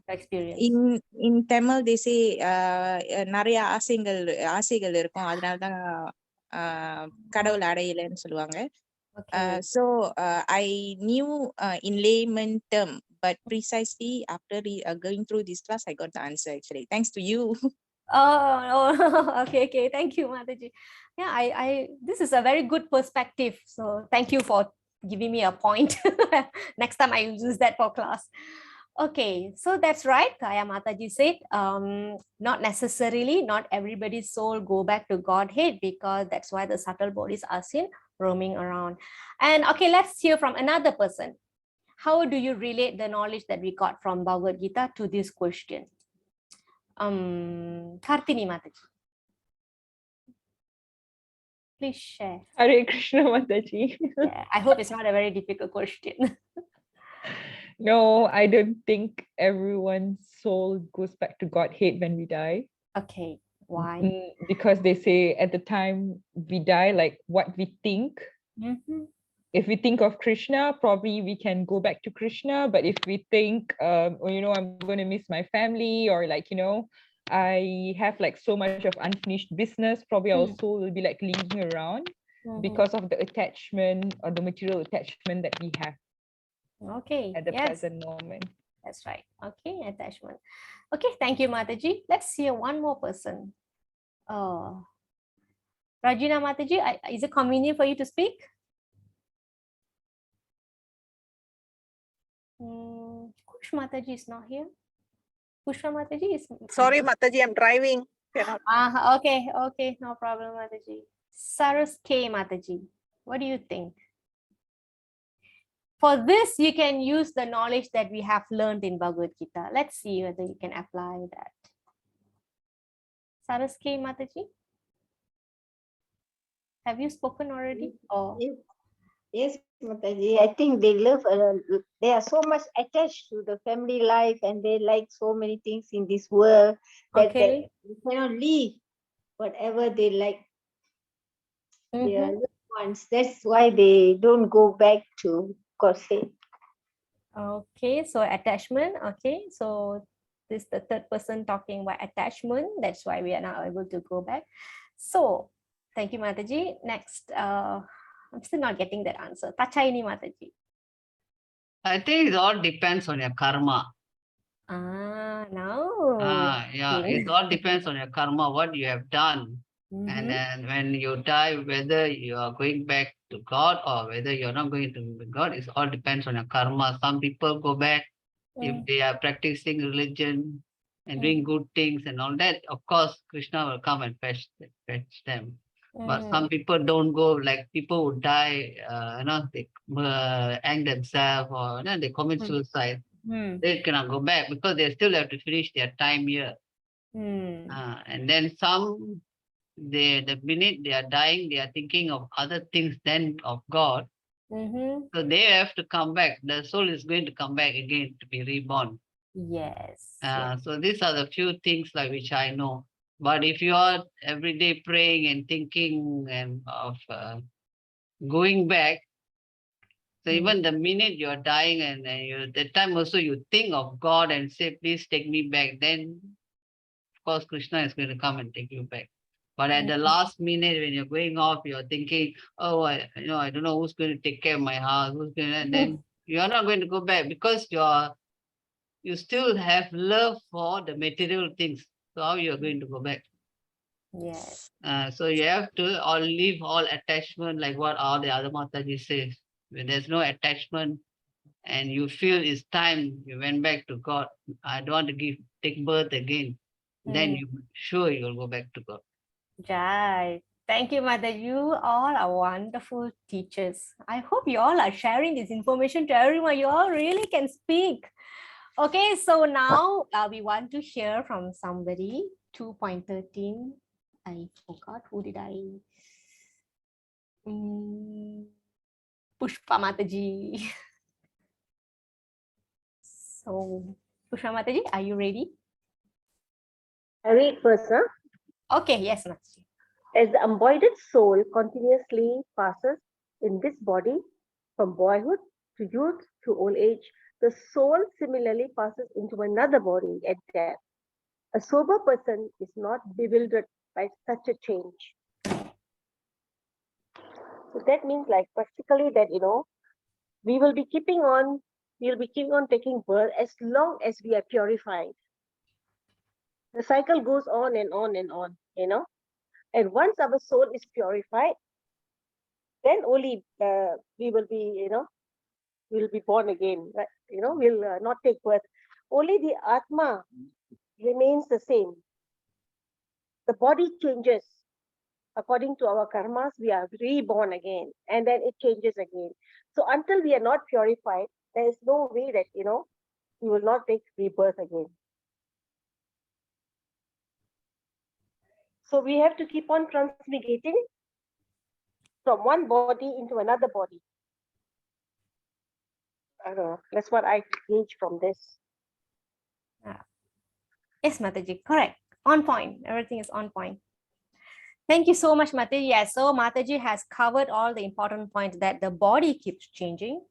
experience. In Tamil they say நிறைய ஆசைகள் இருக்கும், அதனால தான் கடவுள் அடையலைன்னு சொல்லுவாங்க. So I knew in layman term, but precisely after going through this class I got the answer actually, thanks to you. Oh, okay. Thank you, Mataji. Yeah, I this is a very good perspective. So thank you for giving me a point. Next time I will use that for class. Okay, so that's right. Kaya Mataji said, not necessarily, not everybody's soul go back to Godhead, because that's why the subtle bodies are seen roaming around. And okay, let's hear from another person. How do you relate the knowledge that we got from Bhagavad Gita to this question? Kartini Mataji, please share. Hare Krishna Mataji. Yeah, I hope it's not a very difficult question. No, I don't think everyone's soul goes back to Godhead when we die. Okay, why? Because they say at the time we die, like what we think. If we think of Krishna, probably we can go back to Krishna. But if we think, I'm going to miss my family, or like, I have like so much of unfinished business, probably our soul will be like lingering around because of the attachment or the material attachment that we have. Okay. At the present moment. That's right. Okay, attachment. Okay, thank you, Mataji. Let's hear one more person. Rajina Mataji, is it convenient for you to speak? Kush Mataji is not here. Pushpa Mataji is... Sorry, Mataji, I'm driving. Okay, no problem, Mataji. Saras K. Mataji, what do you think? For this, you can use the knowledge that we have learned in Bhagavad Gita. Let's see whether you can apply that. Saras K. Mataji, have you spoken already? Yes, Mataji. I think they are so much attached to the family life, and they like so many things in this world that they cannot leave whatever they like. They are loved ones. That's why they don't go back to Godhead. Okay, so attachment. Okay, so this is the third person talking about attachment. That's why we are not able to go back. So thank you, Mataji. Next, I'm still not getting that answer. Tachaini Mataji. I think it all depends on your karma. No. Yeah, it all depends on your karma, what you have done. And then when you die, whether you are going back to God or whether you're not going to God, it all depends on your karma. Some people go back if they are practicing religion and doing good things and all that. Of course, Krishna will come and fetch them. But some people don't go, like people who die, they hang themselves, or they commit suicide. They cannot go back because they still have to finish their time here. And then some, the minute they are dying, they are thinking of other things than of God. So they have to come back. The soul is going to come back again to be reborn. Yes. So these are the few things like which I know. But if you are every day praying and thinking and of going back, so even the minute you are dying and that time also you think of God and say, please take me back, then of course Krishna is going to come and take you back. But at the last minute when you're going off, you're thinking, oh, I don't know who's going to take care of my house, who's going to, and then you're not going to go back because you still have love for the material things. So how you're going to go back? Yes. So you have to leave all attachment, like what all the other Mataji says. When there's no attachment and you feel it's time, you went back to God, I don't want to take birth again, then you're sure you'll go back to God. Right. Thank you, Mother. You all are wonderful teachers. I hope you all are sharing this information to everyone. You all really can speak. Okay, so now we want to hear from somebody. 2.13. I forgot. Who did I? Pushpa Mataji. So, Pushpa Mataji, are you ready? I read first, huh? Okay, yes, Mataji. As the embodied soul continuously passes in this body from boyhood to youth to old age, the soul similarly passes into another body at death. A sober person is not bewildered by such a change. So that means like practically that, we will be keeping on taking birth as long as we are purified. The cycle goes on and on and on, And once our soul is purified, then only we will be, we'll be born again, right? We'll not take birth. Only the Atma remains the same. The body changes. According to our karmas, we are reborn again, and then it changes again. So until we are not purified, there is no way that, we will not take rebirth again. So we have to keep on transmigrating from one body into another body. I don't know. That's what I gauge from this. Yes, Mataji, correct. On point. Everything is on point. Thank you so much, Mataji. Yes, so Mataji has covered all the important points that the body keeps changing,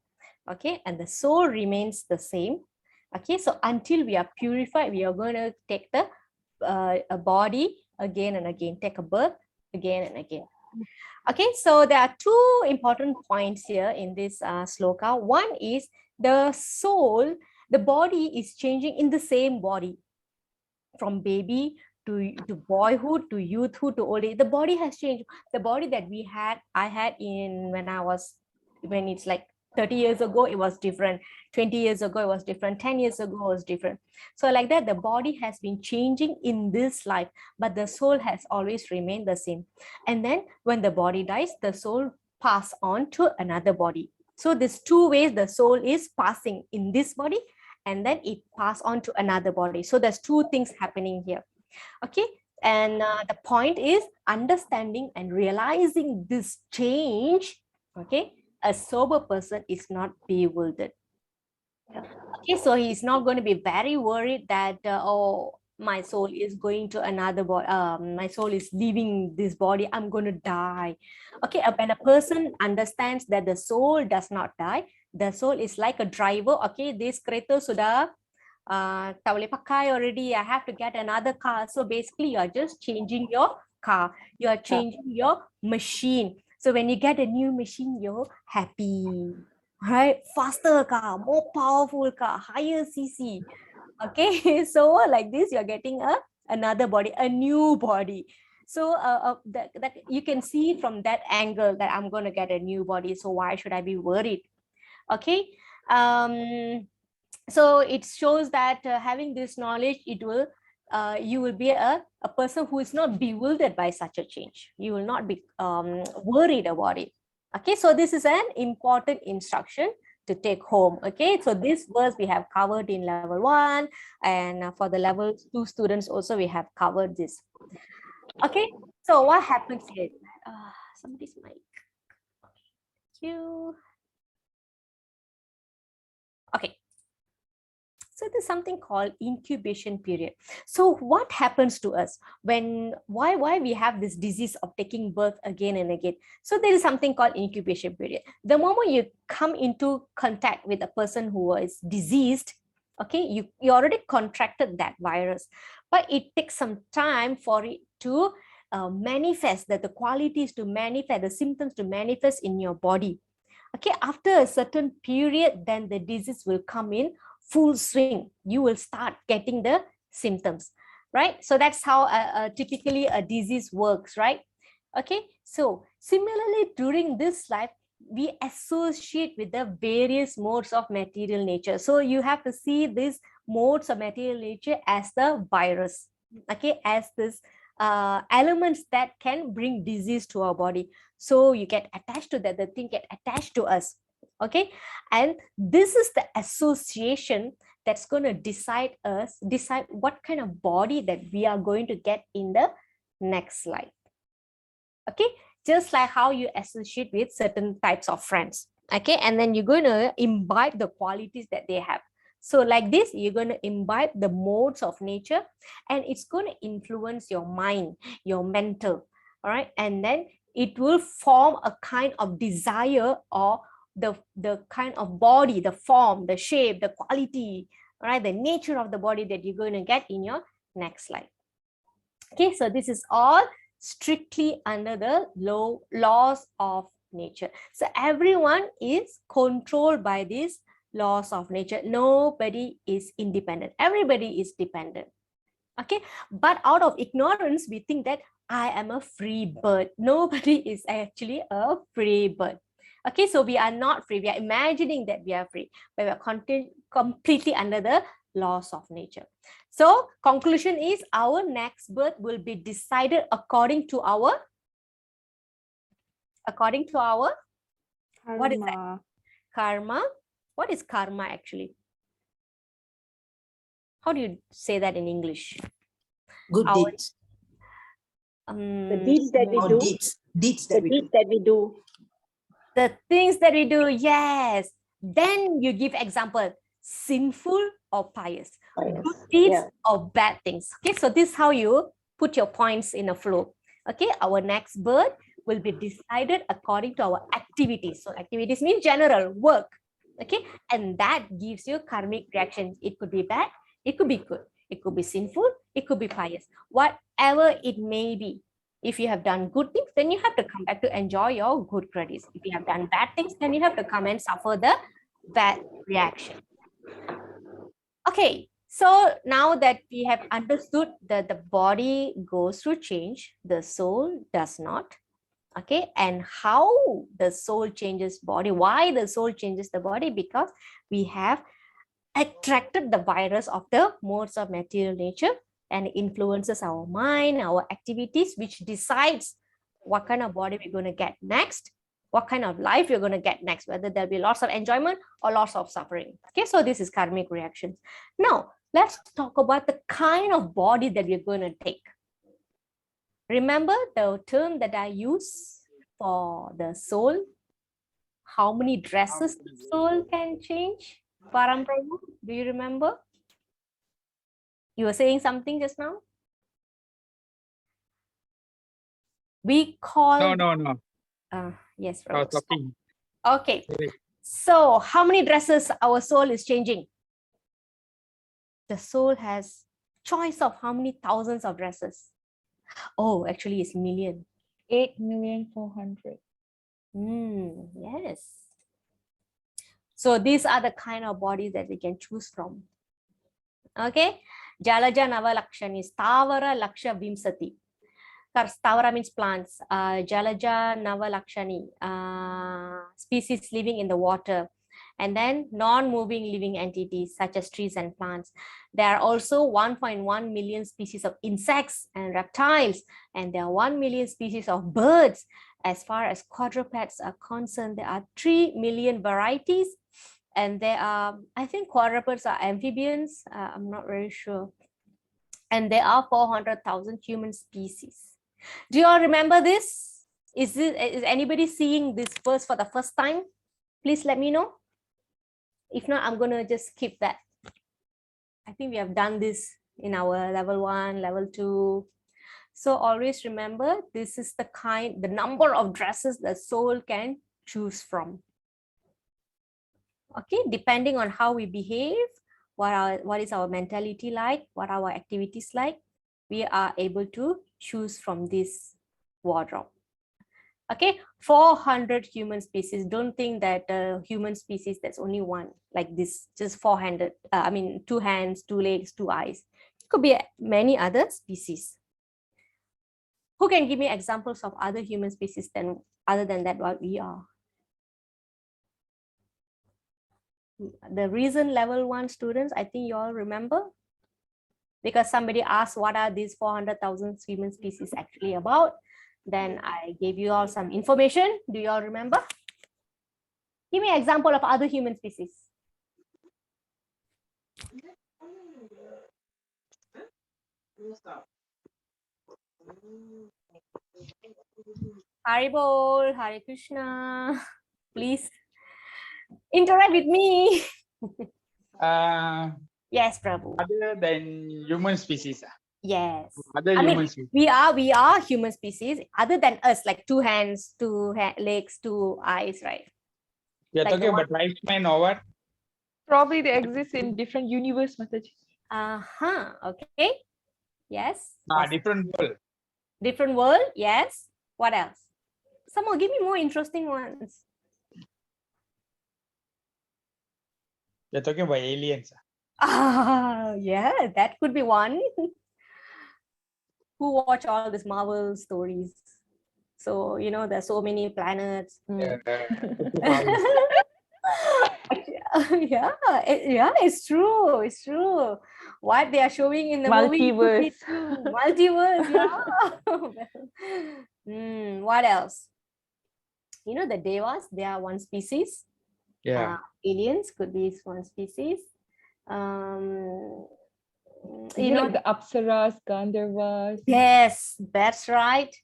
okay, and the soul remains the same. Okay, so until we are purified, we are going to take the a body again and again, take a birth again and again. Okay, so there are two important points here in this sloka. One is the soul, the body is changing in the same body from baby to boyhood to youthhood to old age. The body has changed. The body that I had when it's like 30 years ago, it was different. 20 years ago, it was different. 10 years ago, it was different. So like that, the body has been changing in this life, but the soul has always remained the same. And then when the body dies, the soul pass on to another body. So there's two ways the soul is passing in this body, and then it pass on to another body. So there's two things happening here. Okay. And the point is understanding and realizing this change. Okay. A sober person is not bewildered. Okay, so he's not going to be very worried that oh, my soul is going to another body. My soul is leaving this body. I'm going to die. Okay, when a person understands that the soul does not die, the soul is like a driver. Okay, this kereta sudah tak boleh pakai already. I have to get another car. So basically, you are just changing your car. You are changing your machine. So when you get a new machine, you're happy, right? Faster car, more powerful car, higher CC. Okay, so like this, you're getting another body, a new body. So that you can see from that angle that I'm going to get a new body. So why should I be worried? Okay. So it shows that having this knowledge, it will you will be a person who is not bewildered by such a change. You will not be worried about it. Okay, so this is an important instruction to take home. Okay, so this verse we have covered in level 1, and for the level 2 students also we have covered this. Okay, so what happens here? Somebody's mic. Thank you. Okay. So there's something called incubation period. So what happens to us why we have this disease of taking birth again and again? So there is something called incubation period. The moment you come into contact with a person who is diseased, okay, you already contracted that virus, but it takes some time for it to manifest, that the qualities to manifest, the symptoms to manifest in your body. Okay, after a certain period, then the disease will come in full swing. You will start getting the symptoms, right? So that's how typically a disease works, right? Okay, so similarly during this life, we associate with the various modes of material nature. So you have to see these modes of material nature as the virus, okay, as this elements that can bring disease to our body. So you get attached to that, the thing get attached to us. Okay, and this is the association that's going to decide what kind of body that we are going to get in the next life. Okay, just like how you associate with certain types of friends. Okay, and then you're going to imbibe the qualities that they have. So like this, you're going to imbibe the modes of nature, and it's going to influence your mind, your mental. all right, and then it will form a kind of desire, or the kind of body, the form, the shape, the quality, all right, the nature of the body that you're going to get in your next life. Okay, so this is all strictly under the laws of nature. So everyone is controlled by these laws of nature. Nobody is independent. Everybody is dependent. Okay, but out of ignorance, we think that I am a free bird. Nobody is actually a free bird. Okay, so we are not free. We are imagining that we are free, but we are completely under the laws of nature. So conclusion is our next birth will be decided according to our Karma. What is that? Karma. What is karma actually? How do you say that in English? Good deeds. The deeds that we do. Deeds that we do. The things that we do, yes. Then you give example, sinful or pious, good deeds or bad things. Okay, so this is how you put your points in a flow. Okay, our next birth will be decided according to our activities. So activities means general work. Okay, and that gives you karmic reactions. It could be bad, it could be good, it could be sinful, it could be pious, whatever it may be. If you have done good things, then you have to come back to enjoy your good credits. If you have done bad things, then you have to come and suffer the bad reaction. Okay, so now that we have understood that the body goes through change, the soul does not. Okay, and how the soul changes body, why the soul changes the body? Because we have attracted the virus of the modes of material nature, and influences our mind, our activities, which decides what kind of body we're going to get next, what kind of life you're going to get next, whether there'll be lots of enjoyment or lots of suffering. Okay, so this is karmic reactions. Now, let's talk about the kind of body that we're going to take. Remember the term that I use for the soul? How many dresses the soul can change? Param Prabhu, do you remember? You were saying something just now? We call... No. Yes, I was talking. Okay. So how many dresses our soul is changing? The soul has choice of how many thousands of dresses. Oh, actually it's million. 8,400,000. Yes. So these are the kind of bodies that we can choose from. Okay. Jalaja Nava Lakshani, Stavara Laksha Vimsati. Stavara means plants. Jalaja Nava Lakshani, species living in the water. And then non-moving living entities such as trees and plants. There are also 1.1 million species of insects and reptiles, and there are 1 million species of birds. As far as quadrupeds are concerned, there are 3 million varieties, and there are, I think quadrupeds are amphibians, I'm not very sure. And there are 400,000 human species. Do you all remember this? Is anybody seeing this verse for the first time? Please let me know. If not, I'm going to just skip that. I think we have done this in our level 1, level 2. So always remember, this is the number of dresses the soul can choose from. Okay, depending on how we behave, what is our mentality like, what our activities like, we are able to choose from this wardrobe. Okay, 400 human species. Don't think that human species, that's only one, like this, just 400, 2 hands, 2 legs, 2 eyes. It could be many other species. Who can give me examples of other human species other than that what we are? The reason level 1 students, I think you all remember, because somebody asked what are these 400,000 human species actually about. Then I gave you all some information. Do you all remember? Give me an example of other human species. Haribol, Hare Krishna. Please interact with me. Yes, Prabhu. Other than human species. Yes. Other I mean, human species. we are human species other than us, like two hands, two legs, two eyes, right? We are Like talking about lifespan or what? Probably they exist in different universe, Mataji. Okay. Yes. Different world. Different world. Yes. What else? Some more. Give me more interesting ones. You're talking about aliens. Yeah, that could be one. Who watch all these Marvel stories? So, you know, there's so many planets. Yeah, Yeah, it's true. It's true. What they are showing in the movie could be Multiverse. true. Multiverse, yeah. What else? You know, the Devas, they are one species. Yeah. Aliens could be one species. You know, like the Apsaras, Gandharvas. yes, that's right.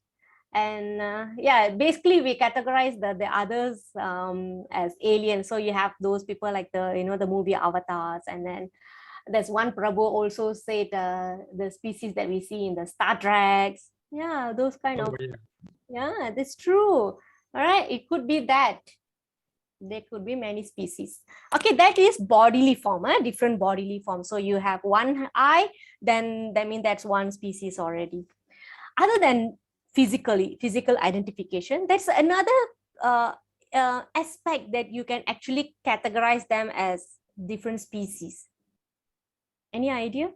And yeah, basically we categorize the others as aliens. So you have those people like the movie Avatars, and then there's one Prabhu also said the species that we see in the Star Treks. Yeah, those kind of. Yeah, that's true. All right, it could be that. There could be many species. Okay, that is bodily form, different bodily form. So you have one eye, then that means that's one species already. Other than physical identification, that's another aspect that you can actually categorize them as different species. Any idea?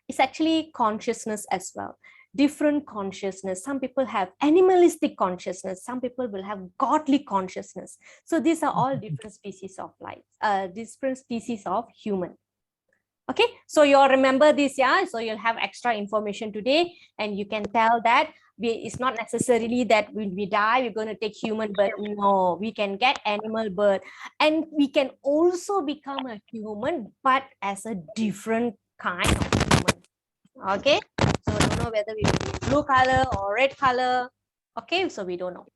It's actually consciousness as well. Different consciousness. Some people have animalistic consciousness. Some people will have godly consciousness. So these are all different species of life, different species of human. Okay, so you'll remember this, yeah? So you'll have extra information today, and you can tell that it's not necessarily that when we die, we're going to take human birth. No, we can get animal birth, and we can also become a human, but as a different kind of human. Okay, so we don't know whether we will be blue color or red color. Okay, so we don't know.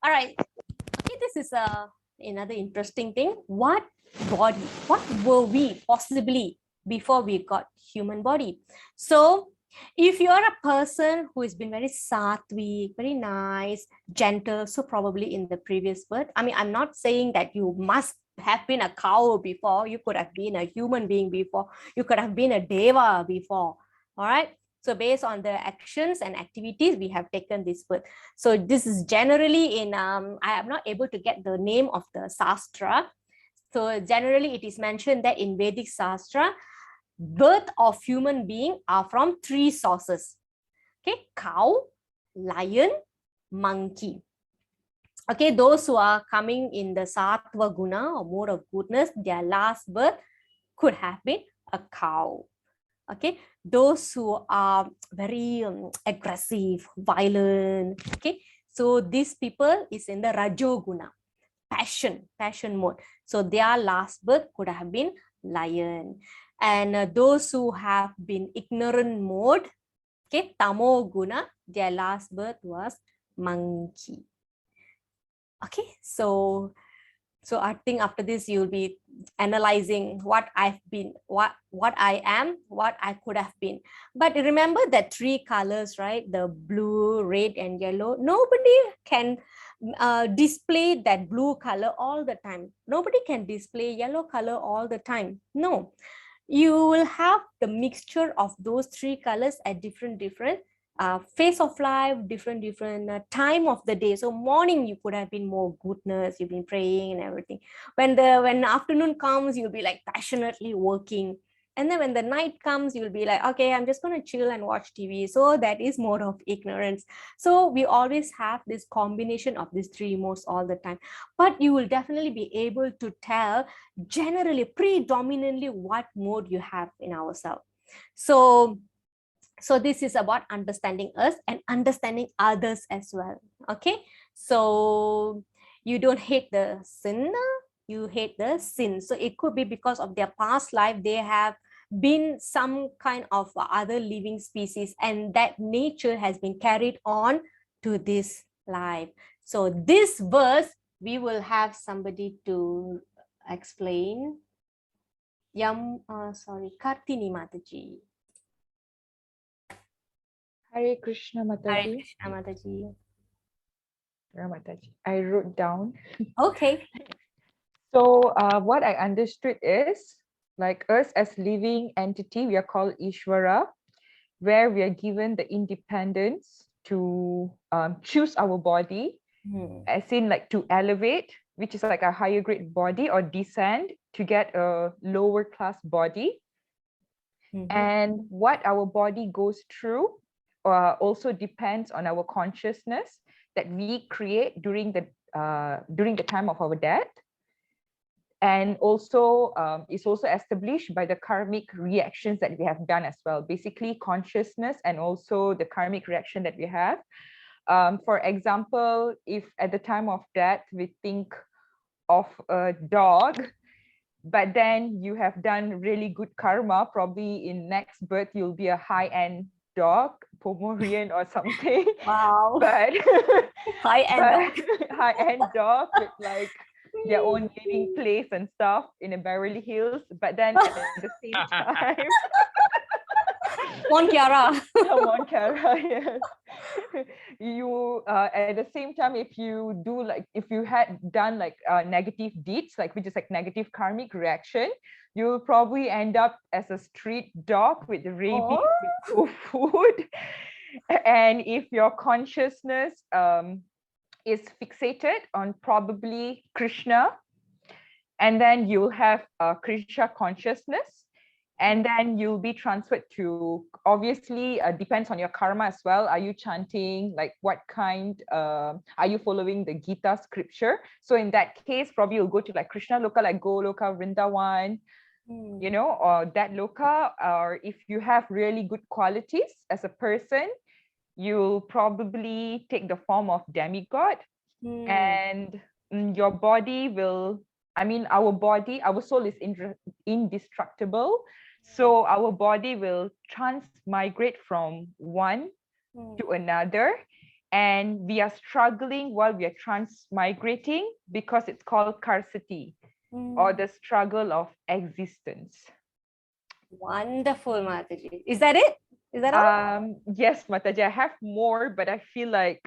All right, okay, this is another interesting thing. What were we possibly before we got human body? So if you're a person who has been very sattvic, very nice, gentle, so probably in the previous birth, I mean, I'm not saying that you must have been a cow before. You could have been a human being before. You could have been a deva before. All right. So based on the actions and activities, we have taken this birth. So this is generally in, I am not able to get the name of the Sastra. So generally it is mentioned that in Vedic Sastra, birth of human being are from three sources. Okay, cow, lion, monkey. Okay, those who are coming in the Sattva Guna or mode of goodness, their last birth could have been a cow. Okay, those who are very aggressive, violent. Okay, so these people is in the Rajoguna, passion mode. So their last birth could have been lion. And those who have been ignorant mode, okay, Tamo Guna, their last birth was monkey. Okay, so I think after this you'll be analyzing what I've been, what I am, what I could have been. But remember that three colors, right? The blue, red, and yellow. Nobody can display that blue color all the time. Nobody can display yellow color all the time. No, you will have the mixture of those three colors at different phase of life, different time of the day. So morning you could have been more goodness, you've been praying and everything. When afternoon comes, you'll be like passionately working. And then when the night comes, you'll be like, okay, I'm just going to chill and watch TV. So that is mode of ignorance. So we always have this combination of these three modes all the time. But you will definitely be able to tell generally, predominantly what mode you have in ourselves. So this is about understanding us and understanding others as well. Okay, so you don't hate the sinner, you hate the sin. So it could be because of their past life, they have been some kind of other living species, and that nature has been carried on to this life. So this verse, we will have somebody to explain. Kartini Mataji. Hare Krishna Hare Mataji. Krishna Mataji. Mataji. I wrote down. Okay. So what I understood is, like us as living entity, we are called Ishvara, where we are given the independence to choose our body, as in like to elevate, which is like a higher grade body, or descend to get a lower class body. And what our body goes through also depends on our consciousness that we create during the time of our death. And also it's also established by the karmic reactions that we have done as well. Basically consciousness and also the karmic reaction that we have. For example, if at the time of death we think of a dog, but then you have done really good karma, probably in next birth you'll be a high-end dog, Pomerian or something. Wow. But high-end dog with like their own living place and stuff in a Beverly Hills. But then at the same time, Mon Chiara. Mon Chiara, yes. You at the same time, if you do like, if you had done like negative deeds, like which is like negative karmic reaction, you'll probably end up as a street dog with rabies, with food. And if your consciousness is fixated on probably Krishna, and then you'll have Krishna consciousness, and then you'll be transferred to, obviously depends on your karma as well. Are you chanting, like what kind, are you following the Gita scripture? So in that case, probably you'll go to like Krishna Loka, like Goloka, Vrindavan, you know, or that Loka. Or if you have really good qualities as a person, you'll probably take the form of demigod. And your body will, I mean, our body, our soul is indestructible. So our body will transmigrate from one to another. And we are struggling while we are transmigrating because it's called karsati, or the struggle of existence. Wonderful, Mataji. Is that it? Is that all? Yes, Mataji, I have more, but I feel like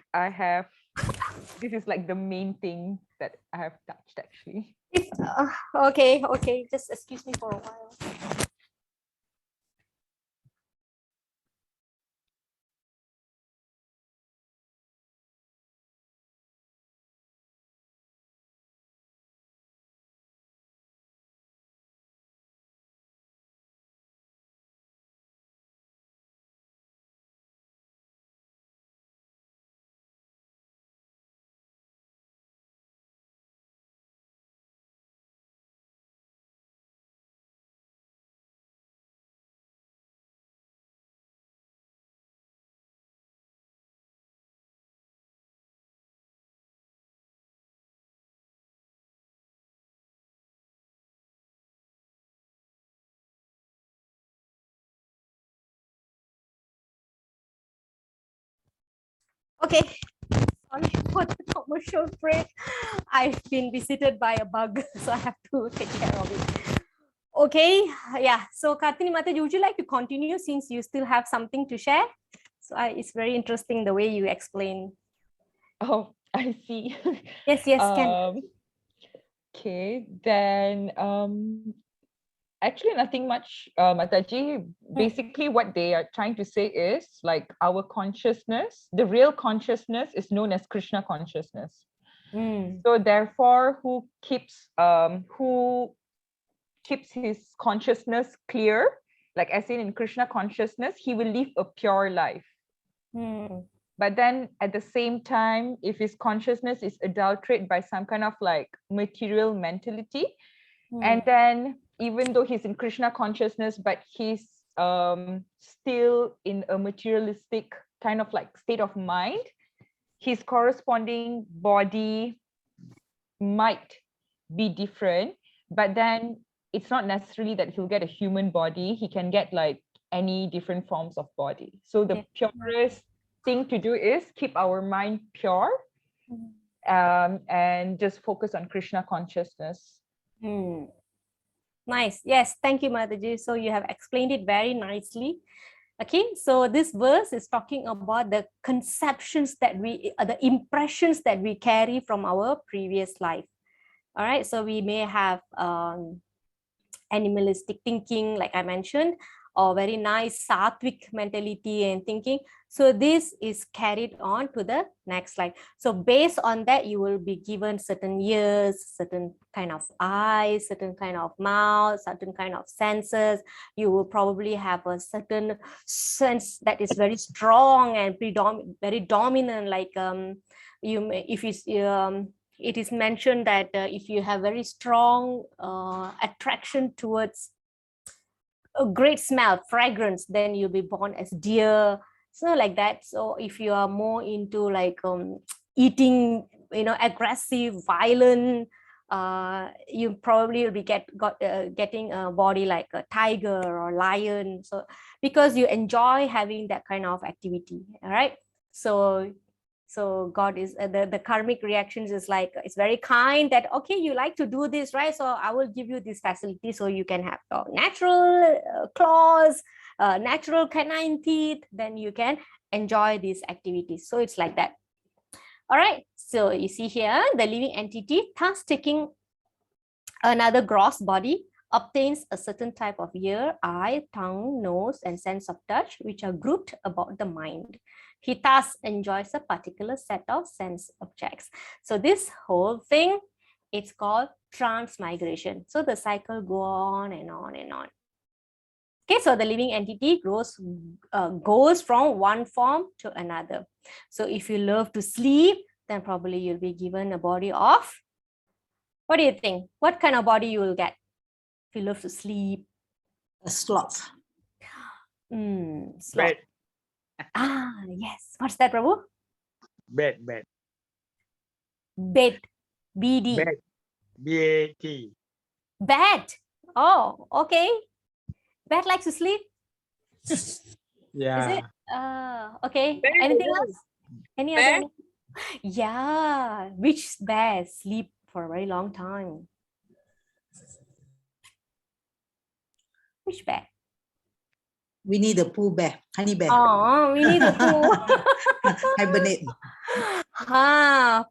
this is like the main thing that I have touched actually. Okay. Just excuse me for a while. Okay, sorry for the commercial break. I've been visited by a bug, so I have to take care of it. Okay, yeah. So Kartini Mataji, would you like to continue since you still have something to share? So it's very interesting the way you explain. Oh, I see. Yes, can. Okay, then actually nothing much, Mataji. Basically what they are trying to say is like our consciousness, the real consciousness is known as Krishna consciousness. So therefore who keeps his consciousness clear, like as in Krishna consciousness, he will live a pure life. But then at the same time, if his consciousness is adulterated by some kind of like material mentality, and then even though he's in Krishna consciousness, but he's still in a materialistic kind of like state of mind, his corresponding body might be different, but then it's not necessarily that he'll get a human body. He can get like any different forms of body. So the purest thing to do is keep our mind pure, and just focus on Krishna consciousness. Nice. Yes, thank you, Mataji. So you have explained it very nicely. Okay, so this verse is talking about the conceptions that the impressions that we carry from our previous life. All right, so we may have animalistic thinking, like I mentioned, or very nice sattvic mentality and thinking. So this is carried on to the next slide. So based on that, you will be given certain ears, certain kind of eyes, certain kind of mouth, certain kind of senses. You will probably have a certain sense that is very strong and very dominant, like you may, if you it is mentioned that if you have very strong attraction towards a great smell, fragrance, then you'll be born as deer, so like that. So if you are more into like eating, aggressive, violent, you probably will be getting a body like a tiger or lion. So because you enjoy having that kind of activity, all right. So God is the karmic reactions is like, it's very kind that, okay, you like to do this, right? So I will give you this facility so you can have natural claws, natural canine teeth, then you can enjoy these activities. So it's like that. All right, so you see here, the living entity, thus taking another gross body, obtains a certain type of ear, eye, tongue, nose, and sense of touch, which are grouped about the mind. He thus enjoys a particular set of sense objects. So this whole thing, it's called transmigration. So the cycle goes on and on and on. Okay, so the living entity goes from one form to another. So if you love to sleep, then probably you'll be given a body of, what do you think? What kind of body you will get if you love to sleep? A sloth. Sloth. Bed. Yes. What's that, Prabhu? Bed. Bed. BD. Bed. B-A-T. Bat. Oh, okay. Bat likes to sleep. Yeah. Is it? Okay. Bear. Anything else? Any Bear? other? Yeah. Which bear sleep for a very long time? Which bear? Winnie the Pooh bear, honey bear. Oh, Winnie the Pooh. Hibernate.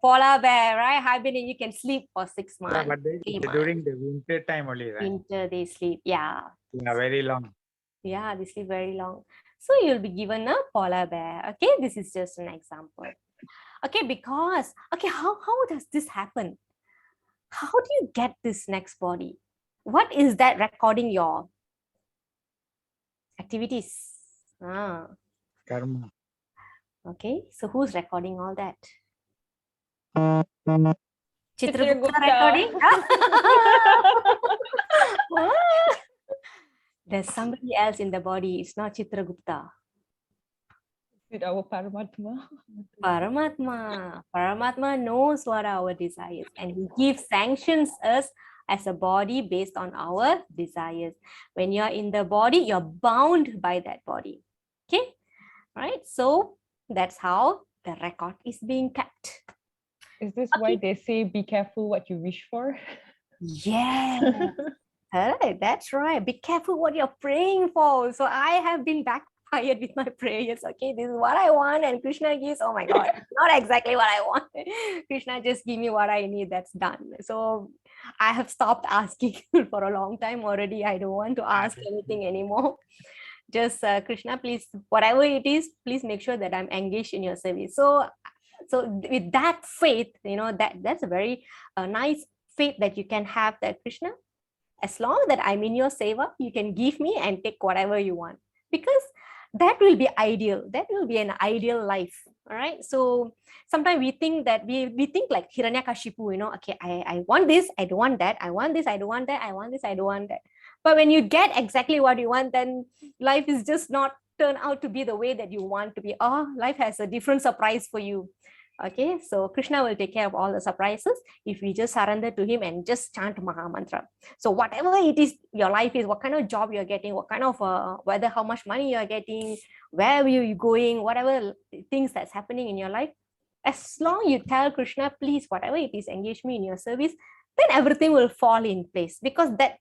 Polar bear, right? Hibernate, you can sleep for 6 months. Yeah, but during the winter time only, right? Winter, they sleep. Yeah. Yeah, very long. Yeah, they sleep very long. So you'll be given a polar bear. Okay, this is just an example. Okay, because, okay, how does this happen? How do you get this next body? What is that recording your activities? Karma. Okay, so who's recording all that? Chitragupta. Chitragupta recording? There's somebody else in the body. It's not Chitragupta. With our Paramatma. Paramatma knows what are our desires, and he gives sanctions us as a body based on our desires. When you're in the body, you're bound by that body. Okay, right? So that's how the record is being kept. Is this why they say be careful what you wish for? Yeah. Alright, that's right. Be careful what you're praying for. So I have been backfired with my prayers. Okay, this is what I want, and Krishna gives, oh my God, not exactly what I want. Krishna just give me what I need, that's done. So I have stopped asking for a long time already. I don't want to ask anything anymore. Just Krishna, please, whatever it is, please make sure that I'm engaged in your service. So with that faith, that's a very nice faith that you can have, that Krishna, as long that I'm in your seva, you can give me and take whatever you want, because that will be ideal. That will be an ideal life. All right. So sometimes we think that we think like Hiranyakashipu, okay, I want this, I don't want that. I want this, I don't want that. I want this, I don't want that. But when you get exactly what you want, then life is just not turn out to be the way that you want to be. Oh, life has a different surprise for you. Okay, so Krishna will take care of all the surprises if we just surrender to him and just chant Maha Mantra. So whatever it is your life is, what kind of job you're getting, what kind of whether how much money you're getting, where are you going, whatever things that's happening in your life, as long you tell Krishna, please, whatever it is, engage me in your service, then everything will fall in place, because that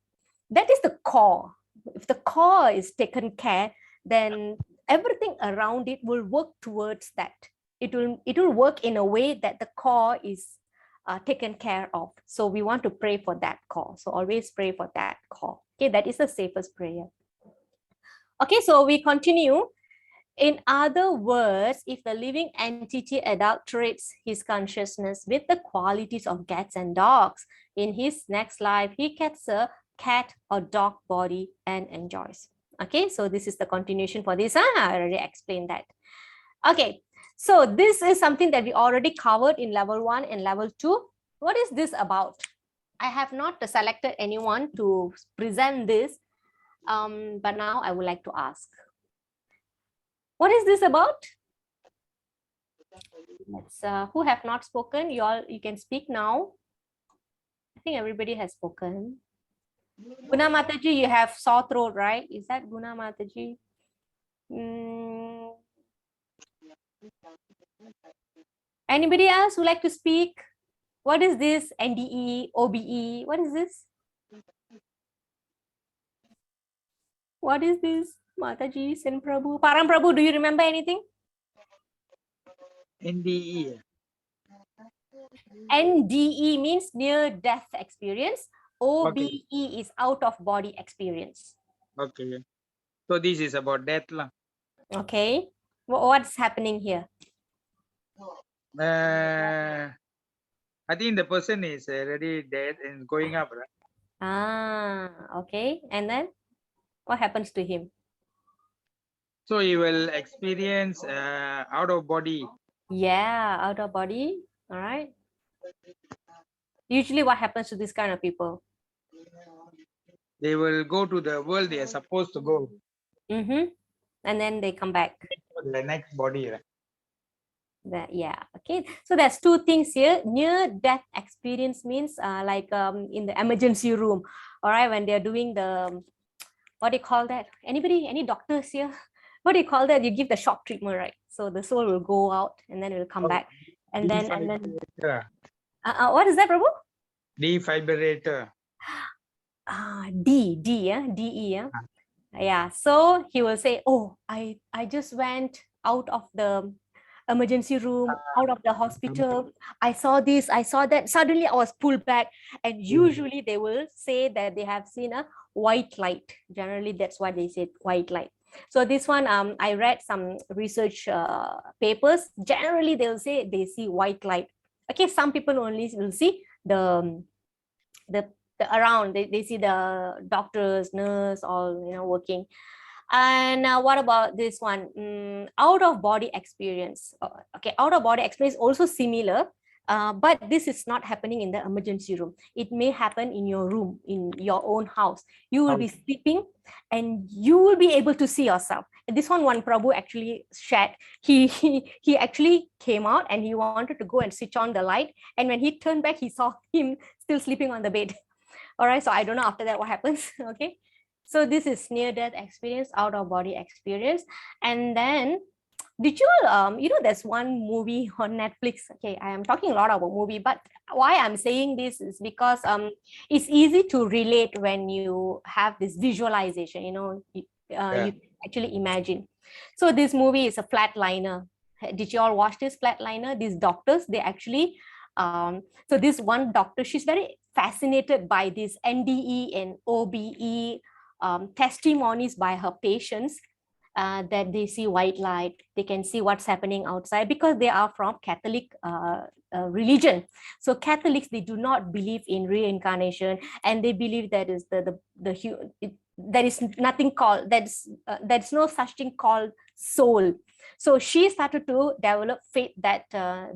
That is the core. If the core is taken care, then everything around it will work towards that. It will work in a way that the core is taken care of. So we want to pray for that core. So always pray for that core. Okay, that is the safest prayer. Okay, so we continue. In other words, if the living entity adulterates his consciousness with the qualities of cats and dogs, in his next life, he gets a cat or dog body and enjoys. Okay, so this is the continuation for this. I already explained that. Okay, so this is something that we already covered in level 1 and level 2. What is this about? I have not selected anyone to present this, but now I would like to ask. What is this about? Let's, who have not spoken, you can speak now. I think everybody has spoken. Guna Mataji, you have sore throat, right? Is that Guna Mataji? Anybody else who like to speak? What is this? NDE, OBE, what is this? What is this? Mataji, Sen Prabhu, Param Prabhu, do you remember anything? NDE. NDE means near death experience. OBE is out of body experience. Okay. So this is about death lah. Okay. What's happening here? I think the person is already dead and going up, right? Ah, okay. And then what happens to him? So he will experience out of body. Yeah, out of body. All right. Usually what happens to this kind of people? They will go to the world they are supposed to go. And then they come back. The next body. Right? That, yeah, okay. So there's two things here. Near death experience means like in the emergency room. All right, when they're doing the, what do you call that? Anybody, any doctors here? What do you call that? You give the shock treatment, right? So the soul will go out and then it will come back. And then what is that, Prabhu? Defibrillator. D, yeah, DE, yeah. Yeah, so he will say, oh, I just went out of the emergency room, out of the hospital. I saw this, I saw that. Suddenly I was pulled back. And usually they will say that they have seen a white light. Generally, that's why they say white light. So this one, I read some research papers. Generally, they'll say they see white light. Okay, some people only will see the around. They see the doctors, nurse, all working. And what about this one? Out of body experience. Okay, out of body experience also similar, but this is not happening in the emergency room. It may happen in your room, in your own house. You will be sleeping and you will be able to see yourself. And this one Prabhu actually shared. He actually came out and he wanted to go and switch on the light. And when he turned back, he saw him still sleeping on the bed. All right, so I don't know after that what happens. Okay. So this is near-death experience, out-of-body experience. And then, did you, there's one movie on Netflix. Okay, I am talking a lot about movie, but why I'm saying this is because it's easy to relate when you have this visualization, you actually imagine. So this movie is a flatliner. Did you all watch this flatliner? These doctors, they actually, so this one doctor, she's very fascinated by this NDE and OBE testimonies by her patients that they see white light, they can see what's happening outside because they are from Catholic religion. So Catholics, they do not believe in reincarnation, and they believe that is there is nothing called, there's no such thing called soul. So she started to develop faith that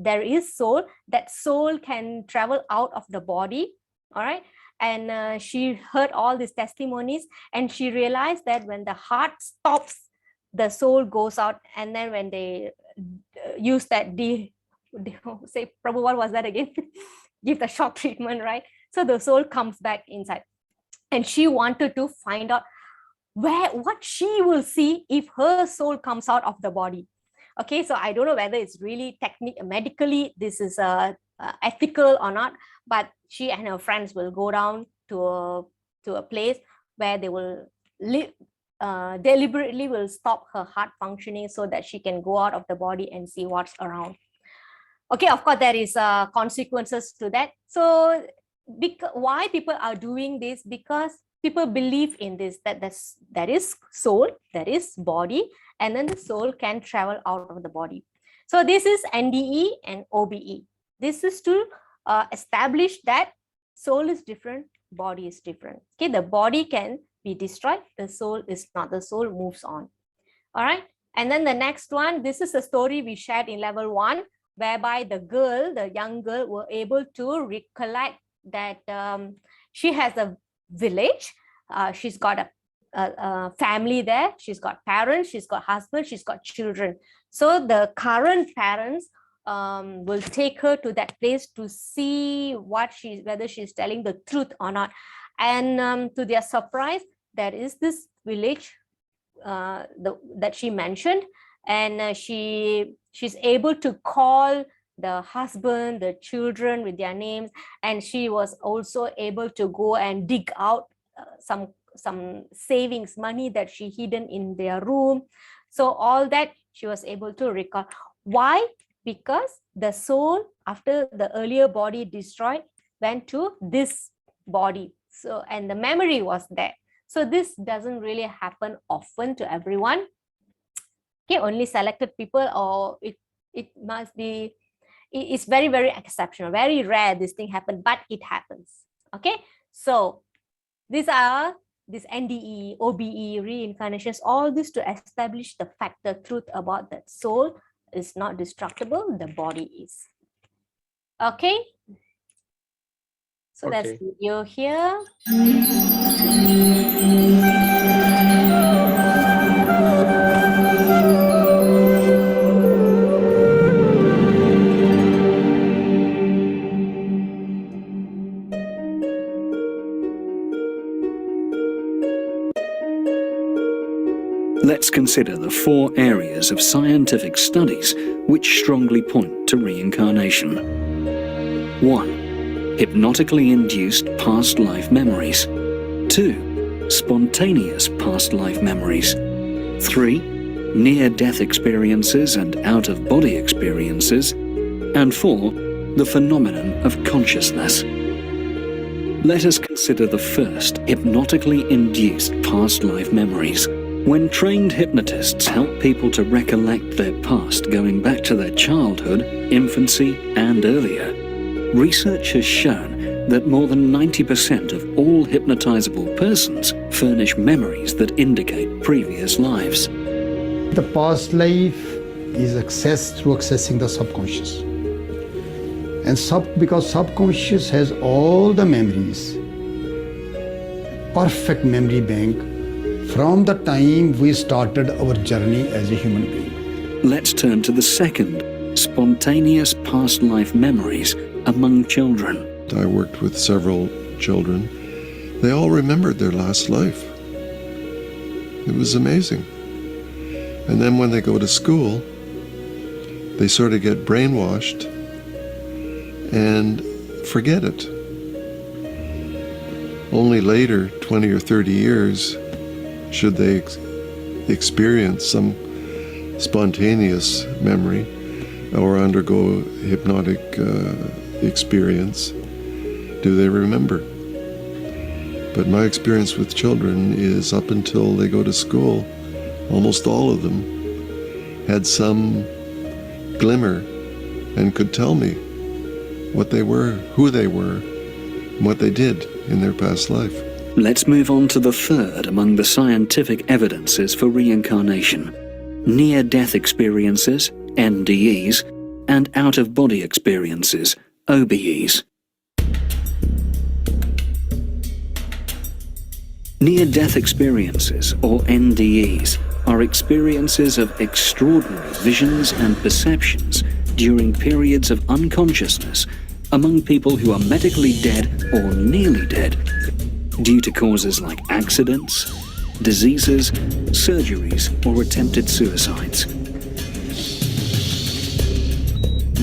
there is soul, that soul can travel out of the body. All right. And she heard all these testimonies and she realized that when the heart stops, the soul goes out. And then when they use that, say, Prabhu, what was that again? Give the shock treatment, right? So the soul comes back inside. And she wanted to find out what she will see if her soul comes out of the body. Okay, so I don't know whether it's really medically, this is ethical or not, but she and her friends will go down to a place where they will deliberately will stop her heart functioning so that she can go out of the body and see what's around. Okay, of course, there is consequences to that. So why people are doing this? Because people believe in this, that there is soul, there is body, and then the soul can travel out of the body. So this is NDE and OBE. This is to establish that soul is different, body is different. Okay, the body can be destroyed, the soul is not. The soul moves on. All right, and then the next one, this is a story we shared in level 1, whereby the young girl were able to recollect that she has a village. She's got a family there. She's got parents, she's got husband, she's got children. So the current parents will take her to that place to see whether she's telling the truth or not. And to their surprise, there is this village that she mentioned, and she's able to call the husband, the children with their names, and she was also able to go and dig out some savings money that she hidden in their room. So all that she was able to recall. Why? Because the soul, after the earlier body destroyed, went to this body. So, and the memory was there. So this doesn't really happen often to everyone. Okay, only selected people, or it must be, it's very, very exceptional, very rare this thing happen, but it happens. Okay, so these are this NDE, OBE, reincarnations, all this to establish the fact, the truth about that soul is not destructible, the body is. Okay, so that's video here. Let's consider the 4 areas of scientific studies which strongly point to reincarnation. 1. Hypnotically induced past life memories. 2. Spontaneous past life memories. 3. Near-death experiences and out-of-body experiences. And 4. The phenomenon of consciousness. Let us consider the first, hypnotically induced past life memories. When trained hypnotists help people to recollect their past going back to their childhood, infancy, and earlier, research has shown that more than 90% of all hypnotizable persons furnish memories that indicate previous lives. The past life is accessed through accessing the subconscious. And because subconscious has all the memories, perfect memory bank, from the time we started our journey as a human being. Let's turn to the second, spontaneous past life memories among children. I worked with several children. They all remembered their last life. It was amazing. And then when they go to school, they sort of get brainwashed and forget it. Only later, 20 or 30 years, should they experience some spontaneous memory or undergo hypnotic experience, do they remember? But my experience with children is up until they go to school, almost all of them had some glimmer and could tell me what they were, who they were, and what they did in their past life. Let's move on to the third among the scientific evidences for reincarnation: near-death experiences, NDEs, and out-of-body experiences, OBEs. Near-death experiences, or NDEs, are experiences of extraordinary visions and perceptions during periods of unconsciousness among people who are medically dead or nearly dead, due to causes like accidents, diseases, surgeries, or attempted suicides.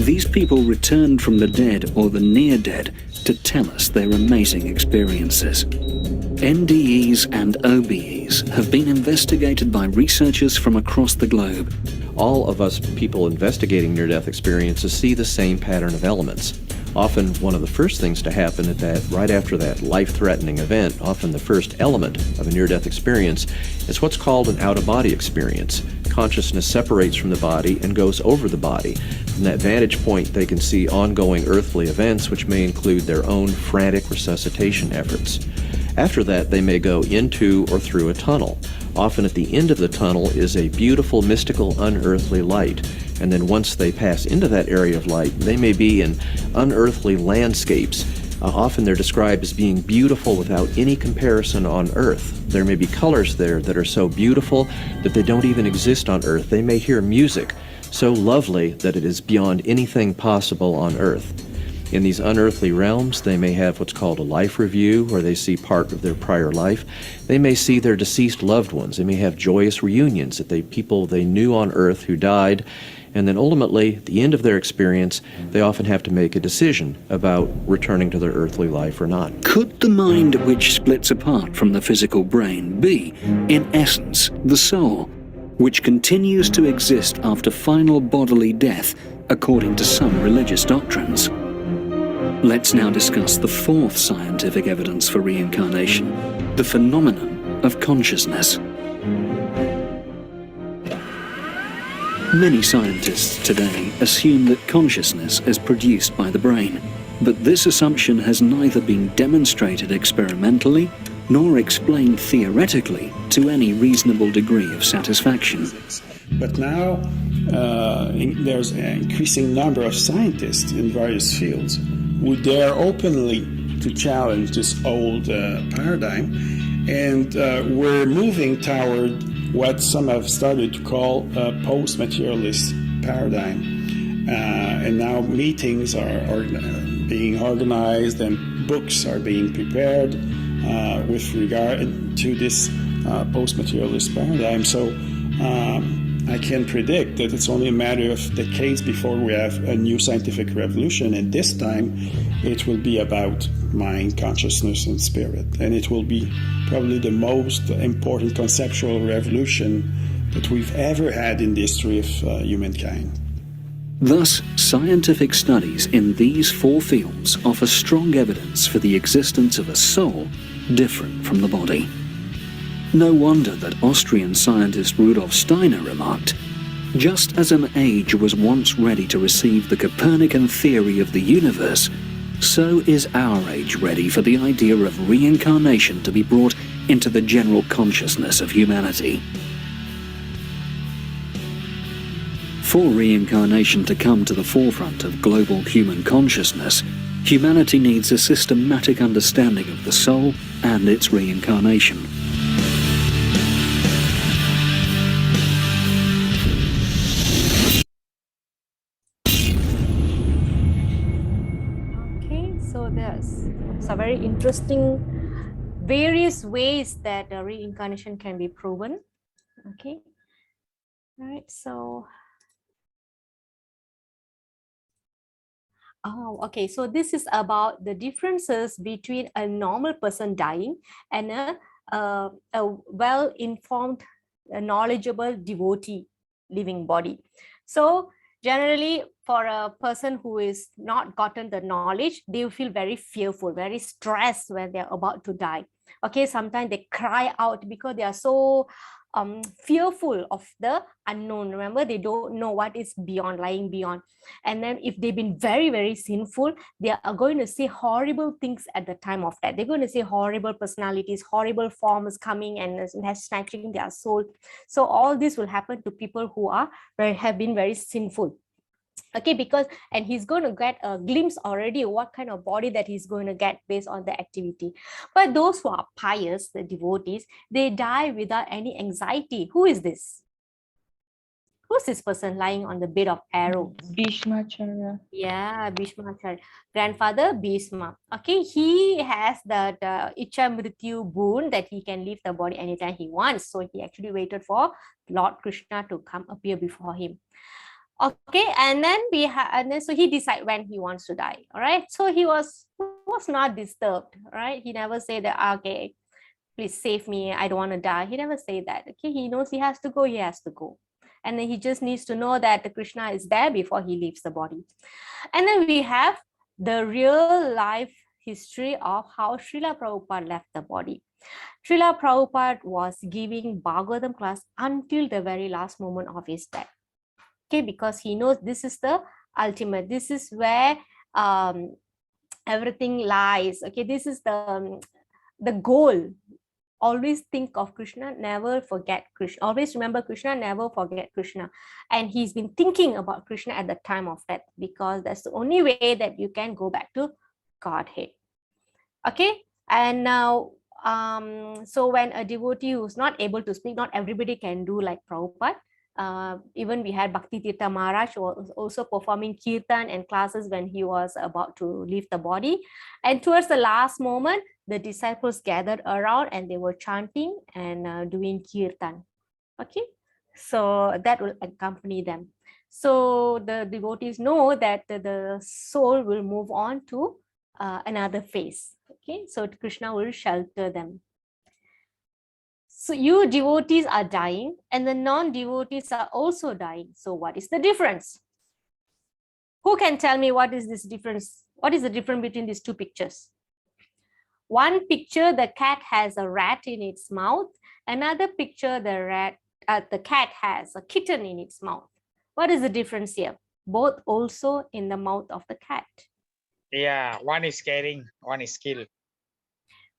These people returned from the dead or the near dead to tell us their amazing experiences. NDEs and OBEs have been investigated by researchers from across the globe. All of us people investigating near-death experiences see the same pattern of elements. Often one of the first things to happen right after that life-threatening event, often the first element of a near-death experience, is what's called an out-of-body experience. Consciousness separates from the body and goes over the body. From that vantage point, they can see ongoing earthly events, which may include their own frantic resuscitation efforts. After that, they may go into or through a tunnel. Often at the end of the tunnel is a beautiful, mystical, unearthly light. And then once they pass into that area of light, they may be in unearthly landscapes. Often they're described as being beautiful without any comparison on Earth. There may be colors there that are so beautiful that they don't even exist on Earth. They may hear music so lovely that it is beyond anything possible on Earth. In these unearthly realms, they may have what's called a life review, where they see part of their prior life. They may see their deceased loved ones. They may have joyous reunions that people they knew on Earth who died. And then ultimately, at the end of their experience, they often have to make a decision about returning to their earthly life or not. Could the mind which splits apart from the physical brain be, in essence, the soul, which continues to exist after final bodily death, according to some religious doctrines? Let's now discuss the fourth scientific evidence for reincarnation, the phenomenon of consciousness. Many scientists today assume that consciousness is produced by the brain, but this assumption has neither been demonstrated experimentally nor explained theoretically to any reasonable degree of satisfaction. But now there's an increasing number of scientists in various fields who dare openly to challenge this old paradigm, and we're moving toward what some have started to call a post-materialist paradigm. And now meetings are being organized and books are being prepared with regard to this post-materialist paradigm. So I can predict that it's only a matter of decades before we have a new scientific revolution, and this time it will be about mind, consciousness, and spirit. And it will be probably the most important conceptual revolution that we've ever had in the history of humankind. Thus, scientific studies in these four fields offer strong evidence for the existence of a soul different from the body. No wonder that Austrian scientist Rudolf Steiner remarked, "Just as an age was once ready to receive the Copernican theory of the universe, so is our age ready for the idea of reincarnation to be brought into the general consciousness of humanity." For reincarnation to come to the forefront of global human consciousness, humanity needs a systematic understanding of the soul and its reincarnation. So very interesting various ways that reincarnation can be proven. Okay, all right, so okay, so this is about the differences between a normal person dying and a well-informed, knowledgeable devotee living body. So generally, for a person who is not gotten the knowledge, they will feel very fearful, very stressed when they're about to die. Okay, sometimes they cry out because they are so fearful of the unknown. Remember, they don't know what is beyond, lying beyond. And then if they've been very, very sinful, they are going to say horrible things at the time of death. They're going to say horrible personalities, horrible forms coming and snatching their soul. So all this will happen to people who have been very sinful. Okay, and he's going to get a glimpse already of what kind of body that he's going to get based on the activity. But those who are pious, the devotees, they die without any anxiety. Who is this? Who's this person lying on the bed of arrows? Bhishmacharya. Yeah, Bhishmacharya. Grandfather Bhishma. Okay, he has that Icha Mrityu boon that he can leave the body anytime he wants. So he actually waited for Lord Krishna to come appear before him. Okay, and then so he decided when he wants to die. All right, so he was was not disturbed, right? He never said that, okay, please save me, I don't want to die. He never said that. Okay, he knows he has to go, he has to go. And then he just needs to know that the Krishna is there before he leaves the body. And then we have the real life history of how Srila Prabhupada left the body. Srila Prabhupada was giving Bhagavatam class until the very last moment of his death. Okay, because he knows this is the ultimate. This is where everything lies. Okay, this is the goal. Always think of Krishna, never forget Krishna. Always remember Krishna, never forget Krishna. And he's been thinking about Krishna at the time of death, because that's the only way that you can go back to Godhead. Okay, and now so when a devotee who's not able to speak, not everybody can do like Prabhupada. Even we had Bhakti Tirtha Maharaj who was also performing kirtan and classes when he was about to leave the body. And towards the last moment, the disciples gathered around and they were chanting and doing kirtan. Okay, so that will accompany them. So the devotees know that the soul will move on to another phase. Okay, so Krishna will shelter them. So you devotees are dying and the non-devotees are also dying. So what is the difference? Who can tell me what is this difference? What is the difference between these two pictures? One picture, the cat has a rat in its mouth. Another picture, the cat has a kitten in its mouth. What is the difference here? Both also in the mouth of the cat. Yeah, one is caring, one is killed.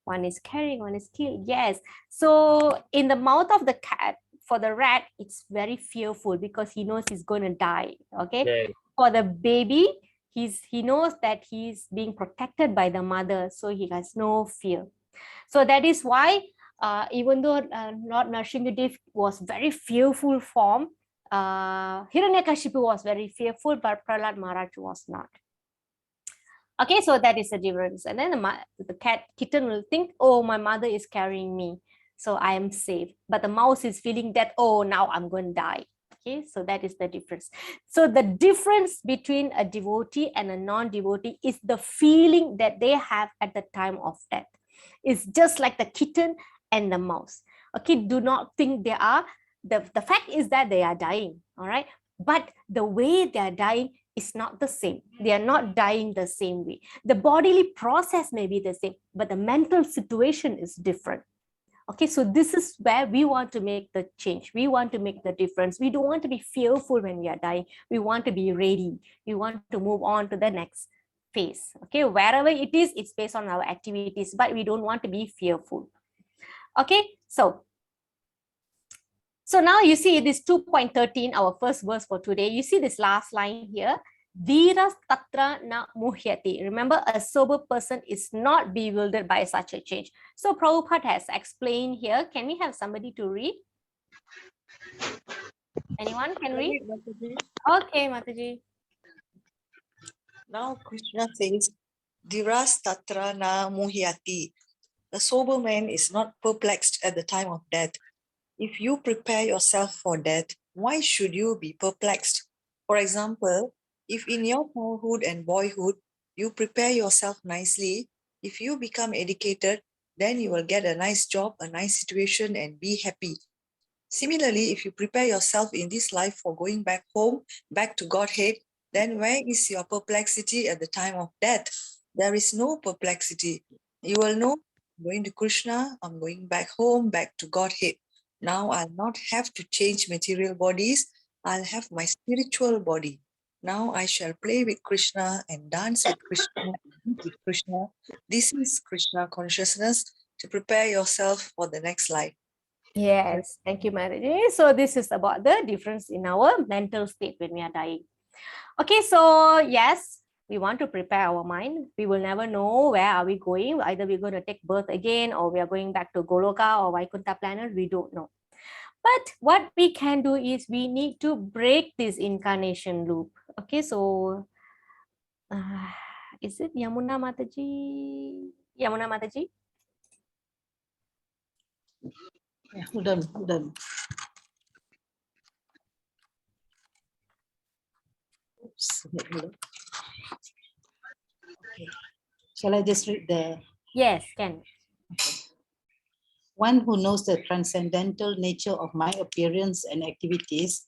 One is carrying, one is killed. Yes. So in the mouth of the cat, for the rat, it's very fearful because he knows he's going to die. Okay. Yeah. For the baby, he knows that he's being protected by the mother, so he has no fear. So that is why, even though Lord Nrsimhadev was very fearful form, Hiranyakashipu was very fearful, but Prahlad Maharaj was not. Okay, so that is the difference. And then the kitten will think, oh, my mother is carrying me, so I am safe. But the mouse is feeling that, oh, now I'm going to die. Okay, so that is the difference. So the difference between a devotee and a non-devotee is the feeling that they have at the time of death. It's just like the kitten and the mouse. Okay, do not think they are, the fact is that they are dying, all right? But the way they are dying is not the same. They are not dying the same way. The bodily process may be the same, but the mental situation is different. Okay, so this is where we want to make the change. We want to make the difference. We don't want to be fearful when we are dying. We want to be ready. We want to move on to the next phase. Okay, wherever it is, it's based on our activities, but we don't want to be fearful. Okay, so now you see this 2.13, our first verse for today. You see this last line here. Dhiras tatra na muhyati. Remember, a sober person is not bewildered by such a change. So Prabhupada has explained here. Can we have somebody to read? Anyone can read? Okay, Mataji. Now Krishna says, Dhiras tatra na muhyati. The sober man is not perplexed at the time of death. If you prepare yourself for death, why should you be perplexed? For example, if in your childhood and boyhood, you prepare yourself nicely, if you become educated, then you will get a nice job, a nice situation, and be happy. Similarly, if you prepare yourself in this life for going back home, back to Godhead, then where is your perplexity at the time of death? There is no perplexity. You will know, I'm going to Krishna, I'm going back home, back to Godhead. Now I'll not have to change material bodies. I'll have my spiritual body. Now I shall play with Krishna and dance with Krishna, and eat with Krishna. This is Krishna consciousness to prepare yourself for the next life. Yes, thank you, Mataji. So this is about the difference in our mental state when we are dying. Okay, so yes, we want to prepare our mind. We will never know where are we going. Either we're going to take birth again, or we are going back to Goloka or Vaikuntha planet. We don't know. But what we can do is we need to break this incarnation loop. Okay, so is it Yamuna Mataji? Yamuna Mataji? Yeah, hold on. Oops. Okay. Shall I just read the... Yes, can. One who knows the transcendental nature of my appearance and activities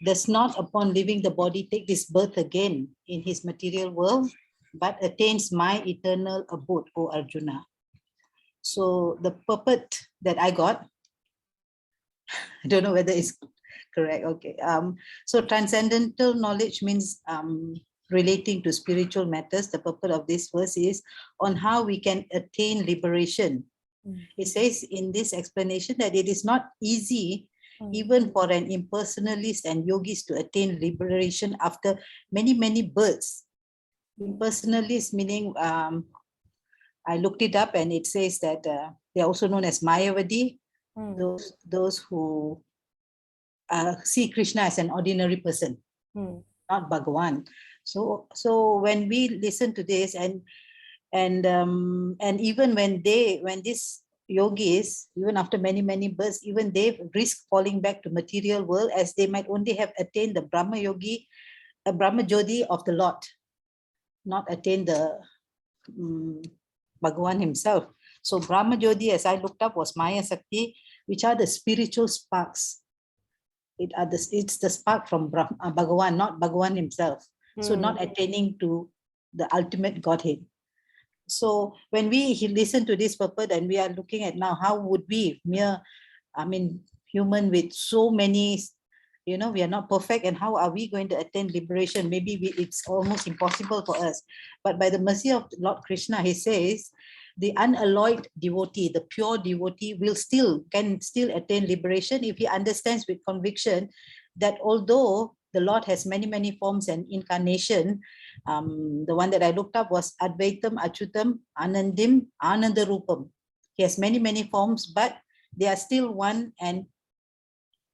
does not, upon leaving the body, take this birth again in his material world, but attains my eternal abode, O Arjuna. So the puppet that I got, I don't know whether it's correct. Okay. So transcendental knowledge means relating to spiritual matters. The purpose of this verse is on how we can attain liberation. It says in this explanation that it is not easy even for an impersonalist and yogis to attain liberation after many, many births. Impersonalist meaning, I looked it up and it says that they are also known as Mayavadi, those who see Krishna as an ordinary person, not Bhagavan. So when we listen to this and even when these yogis, even after many, many births, even they risk falling back to material world as they might only have attained the Brahma Yogi, Brahma Jyoti of the Lord, not attain the Bhagavan himself. So Brahma Jyoti, as I looked up, was Maya Sakti, which are the spiritual sparks. It's the spark from Bhagavan, not Bhagavan himself. So not attaining to the ultimate Godhead. So when we listen to this purport and we are looking at now, how would we, human with so many, we are not perfect, and how are we going to attain liberation? Maybe it's almost impossible for us. But by the mercy of Lord Krishna, he says, the unalloyed devotee, the pure devotee can still attain liberation if he understands with conviction that although the Lord has many, many forms and incarnation, the one that I looked up was Advaitam, Achyutam, Anandim, Anandarupam. He has many, many forms, but they are still one, and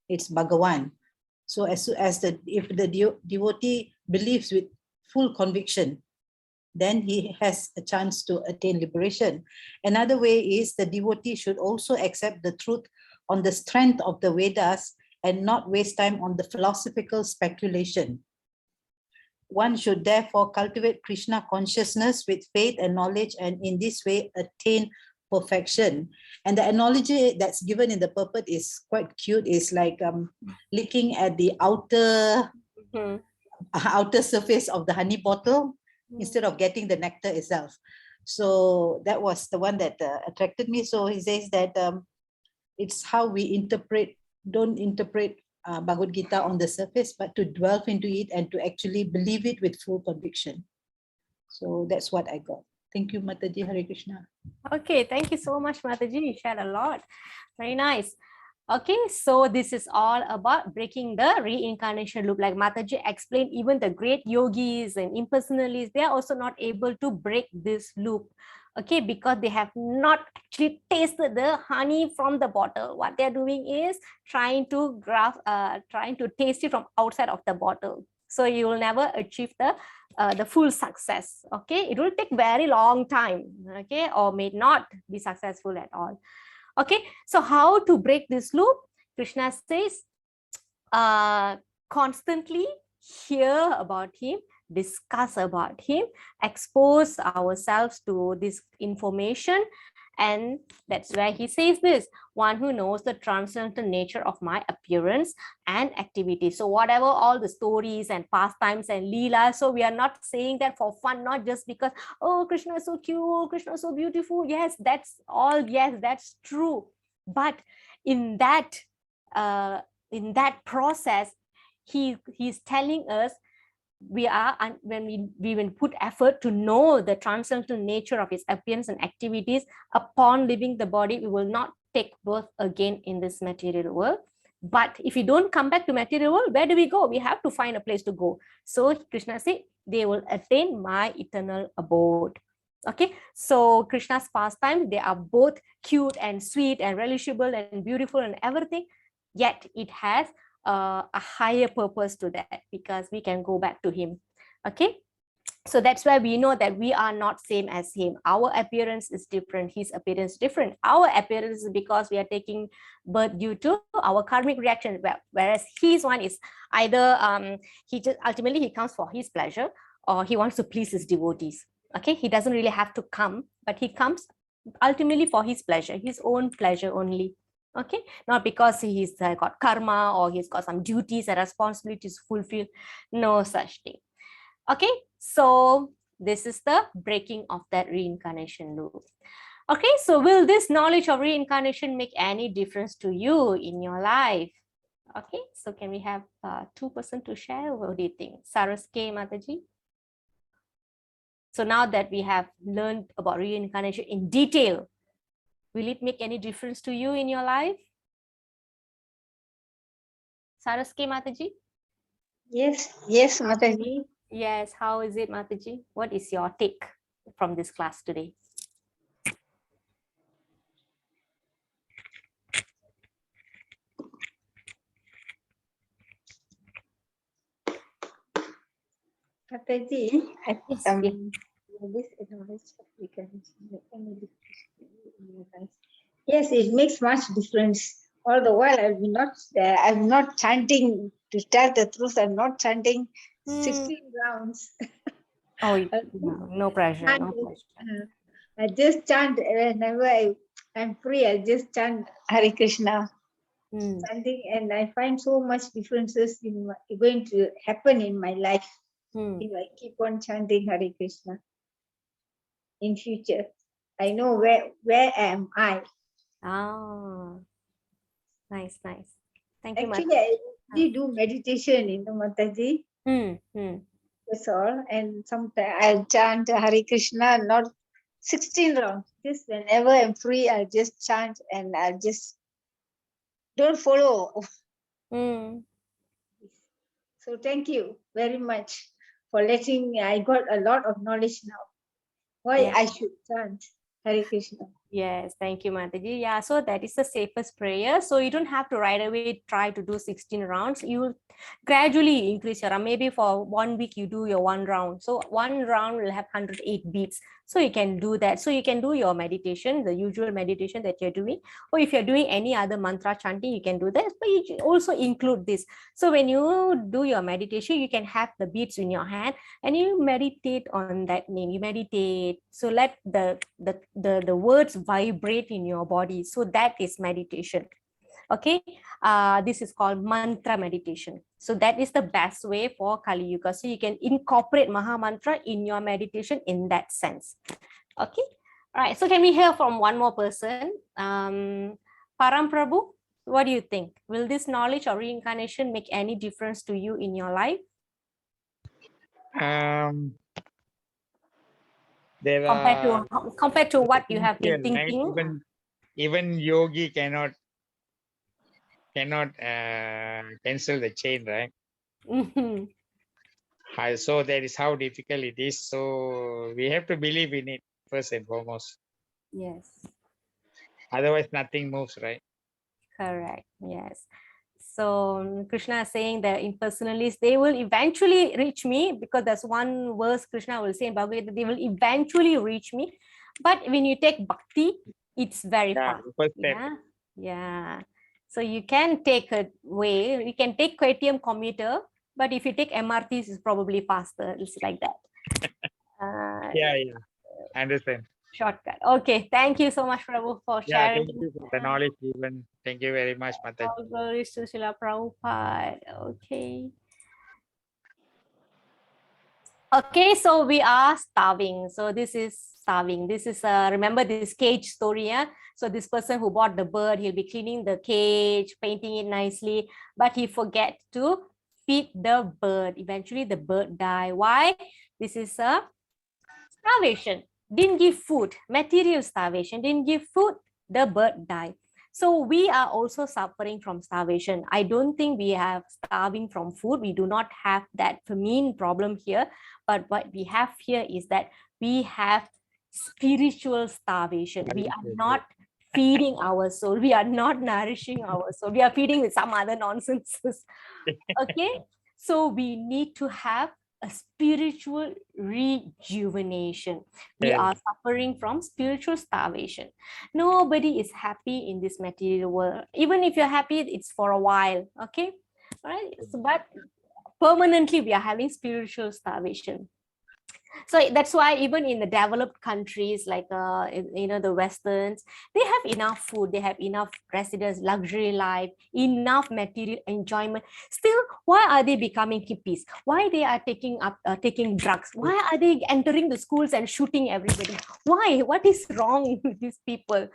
it's Bhagavan. So if the devotee believes with full conviction, then he has a chance to attain liberation. Another way is the devotee should also accept the truth on the strength of the Vedas and not waste time on the philosophical speculation. One should therefore cultivate Krishna consciousness with faith and knowledge, and in this way attain perfection. And the analogy that's given in the purport is quite cute. It's like looking at the outer surface of the honey bottle instead of getting the nectar itself. So that was the one that attracted me. So he says that it's how we don't interpret Bhagavad Gita on the surface, but to delve into it and to actually believe it with full conviction. So that's what I got. Thank you, Mataji. Hare Krishna. Okay, thank you so much, Mataji. You shared a lot. Very nice. Okay, so this is all about breaking the reincarnation loop. Like Mataji explained, even the great yogis and impersonalists, they are also not able to break this loop. Okay, because they have not actually tasted the honey from the bottle. What they're doing is trying to taste it from outside of the bottle. So you will never achieve the full success. Okay, it will take very long time. Okay, or may not be successful at all. Okay, so how to break this loop? Krishna says, constantly hear about him, discuss about him, expose ourselves to this information. And that's where he says this, one who knows the transcendental nature of my appearance and activity. So whatever all the stories and pastimes and leela, so we are not saying that for fun, not just because, oh, Krishna is so cute, Krishna is so beautiful. Yes, that's all. Yes, that's true. But in that process, he's telling us when we put effort to know the transcendental nature of his appearance and activities, upon leaving the body, we will not take birth again in this material world. But if we don't come back to material world, where do we go? We have to find a place to go. So Krishna said, they will attain my eternal abode. Okay, so Krishna's pastimes, they are both cute and sweet and relishable and beautiful and everything, yet it has a higher purpose to that, because we can go back to him. Okay, so that's why we know that we are not same as him. Our appearance is different, his appearance is different. Our appearance is because we are taking birth due to our karmic reaction, whereas his one is either he just ultimately he comes for his pleasure, or he wants to please his devotees. Okay, he doesn't really have to come, but he comes ultimately for his pleasure, his own pleasure only. Okay, not because he's got karma or he's got some duties and responsibilities to fulfill. No such thing. Okay, so this is the breaking of that reincarnation loop. Okay, so will this knowledge of reincarnation make any difference to you in your life? Okay, so can we have two person to share? What do you think? Saraske Mataji? So now that we have learned about reincarnation in detail, will it make any difference to you in your life? Saraske Mataji? Yes, yes, Mataji. Yes, how is it, Mataji? What is your take from this class today? Mataji, Yes, yes, it makes much difference. All the while I'm not chanting, to tell the truth, I'm not chanting 16 rounds. Oh, no pressure, no pressure. I just chant whenever I'm free, I just chant Hare Krishna. Chanting, and I find so much differences going to happen in my life if I keep on chanting Hare Krishna in future. I know where am I. Oh, nice. Thank you, Actually, I really do meditation in the Mataji. That's all. And sometimes I chant Hare Krishna, not 16 rounds. Just whenever I'm free, I just chant and I just don't follow. So thank you very much for letting me. I got a lot of knowledge now. Why I should chant Hare Krishna. Yes, thank you, Mataji. Yeah, so that is the safest prayer. So you don't have to right away try to do 16 rounds. You will gradually increase your round. Maybe for 1 week you do your 1 round. So 1 round will have 108 beats. So you can do that. So you can do your meditation, the usual meditation that you're doing. Or if you're doing any other mantra chanting, you can do that. But you also include this. So when you do your meditation, you can have the beats in your hand and you meditate on that name. You meditate. So let the words vibrate in your body. So that is meditation. Okay, this is called mantra meditation. So that is the best way for Kali Yuga. So you can incorporate Maha Mantra in your meditation in that sense. Okay, all right. So can we hear from one more person? Param Prabhu, what do you think? Will this knowledge of reincarnation make any difference to you in your life? There compared to what you have been thinking. Even yogi cannot cancel the chain, right? So that is how difficult it is. So we have to believe in it first and foremost. Yes. Otherwise, nothing moves, right? Correct. Yes. So Krishna is saying that impersonalists, they will eventually reach me, because there's one verse Krishna will say in Bhagavad Gita, they will eventually reach me. But when you take bhakti, it's very fast. Yeah. So you can take a way, you can take KTM commuter, but if you take MRTs, it's probably faster. It's like that. Yeah, I understand. Shortcut. Okay, thank you so much, Prabhu, for sharing. Thank you for the knowledge given. Thank you very much, Mataji. All glories to Srila Prabhupada. Okay. Okay, so we are starving. So this is starving. This is remember this cage story, yeah? So this person who bought the bird, he'll be cleaning the cage, painting it nicely, but he forget to feed the bird. Eventually the bird die. Why? This is a starvation. Didn't give food, material starvation, didn't give food, the bird died. So we are also suffering from starvation. I don't think we have starving from food. We do not have that famine problem here. But what we have here is that we have spiritual starvation. We are not feeding our soul. We are not nourishing our soul. We are feeding with some other nonsenses. Okay. So we need to have a spiritual rejuvenation. We are suffering from spiritual starvation. Nobody is happy in this material world. Even if you're happy, it's for a while. Okay. All right. So, but permanently we are having spiritual starvation. So that's why even in the developed countries like the Westerns, they have enough food, they have enough residence, luxury life, enough material enjoyment. Still, why are they becoming hippies? Why they are taking drugs? Why are they entering the schools and shooting everybody? Why? What is wrong with these people?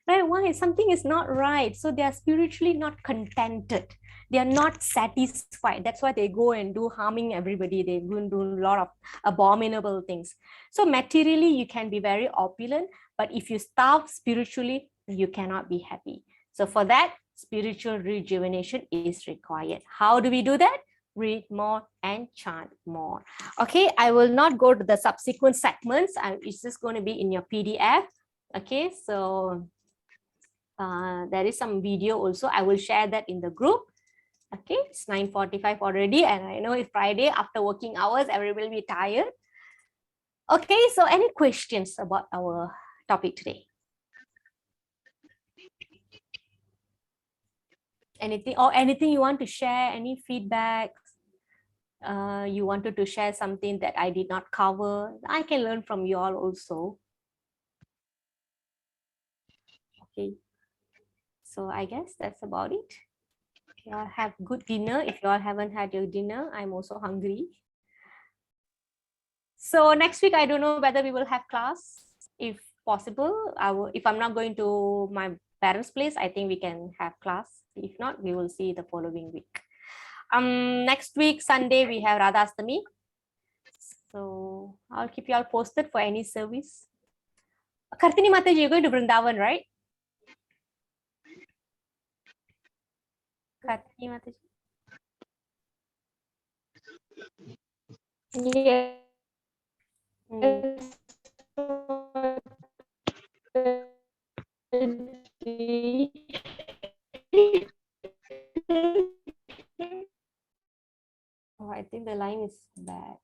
Right? Why? Something is not right. So they are spiritually not contented. They are not satisfied. That's why they go and do harming everybody. They go and do a lot of abominable things. So materially, you can be very opulent, but if you starve spiritually, you cannot be happy. So for that, spiritual rejuvenation is required. How do we do that? Read more and chant more. Okay, I will not go to the subsequent segments. It's just going to be in your PDF. Okay, so there is some video also. I will share that in the group. Okay, it's 9:45 already, and I know it's Friday after working hours, everybody will be tired. Okay, so any questions about our topic today? Anything you want to share, any feedback? You wanted to share something that I did not cover? I can learn from you all also. Okay, so I guess that's about it. You all have good dinner. If you all haven't had your dinner, I'm also hungry. So next week, I don't know whether we will have class. If possible, if I'm not going to my parents' place, I think we can have class. If not, we will see the following week. Next week, Sunday, we have Radhastami. So I'll keep you all posted for any service. Kartini Mataji, you're going to Vrindavan, right? Kartini Mataji. Yes. Oh, I think the line is bad.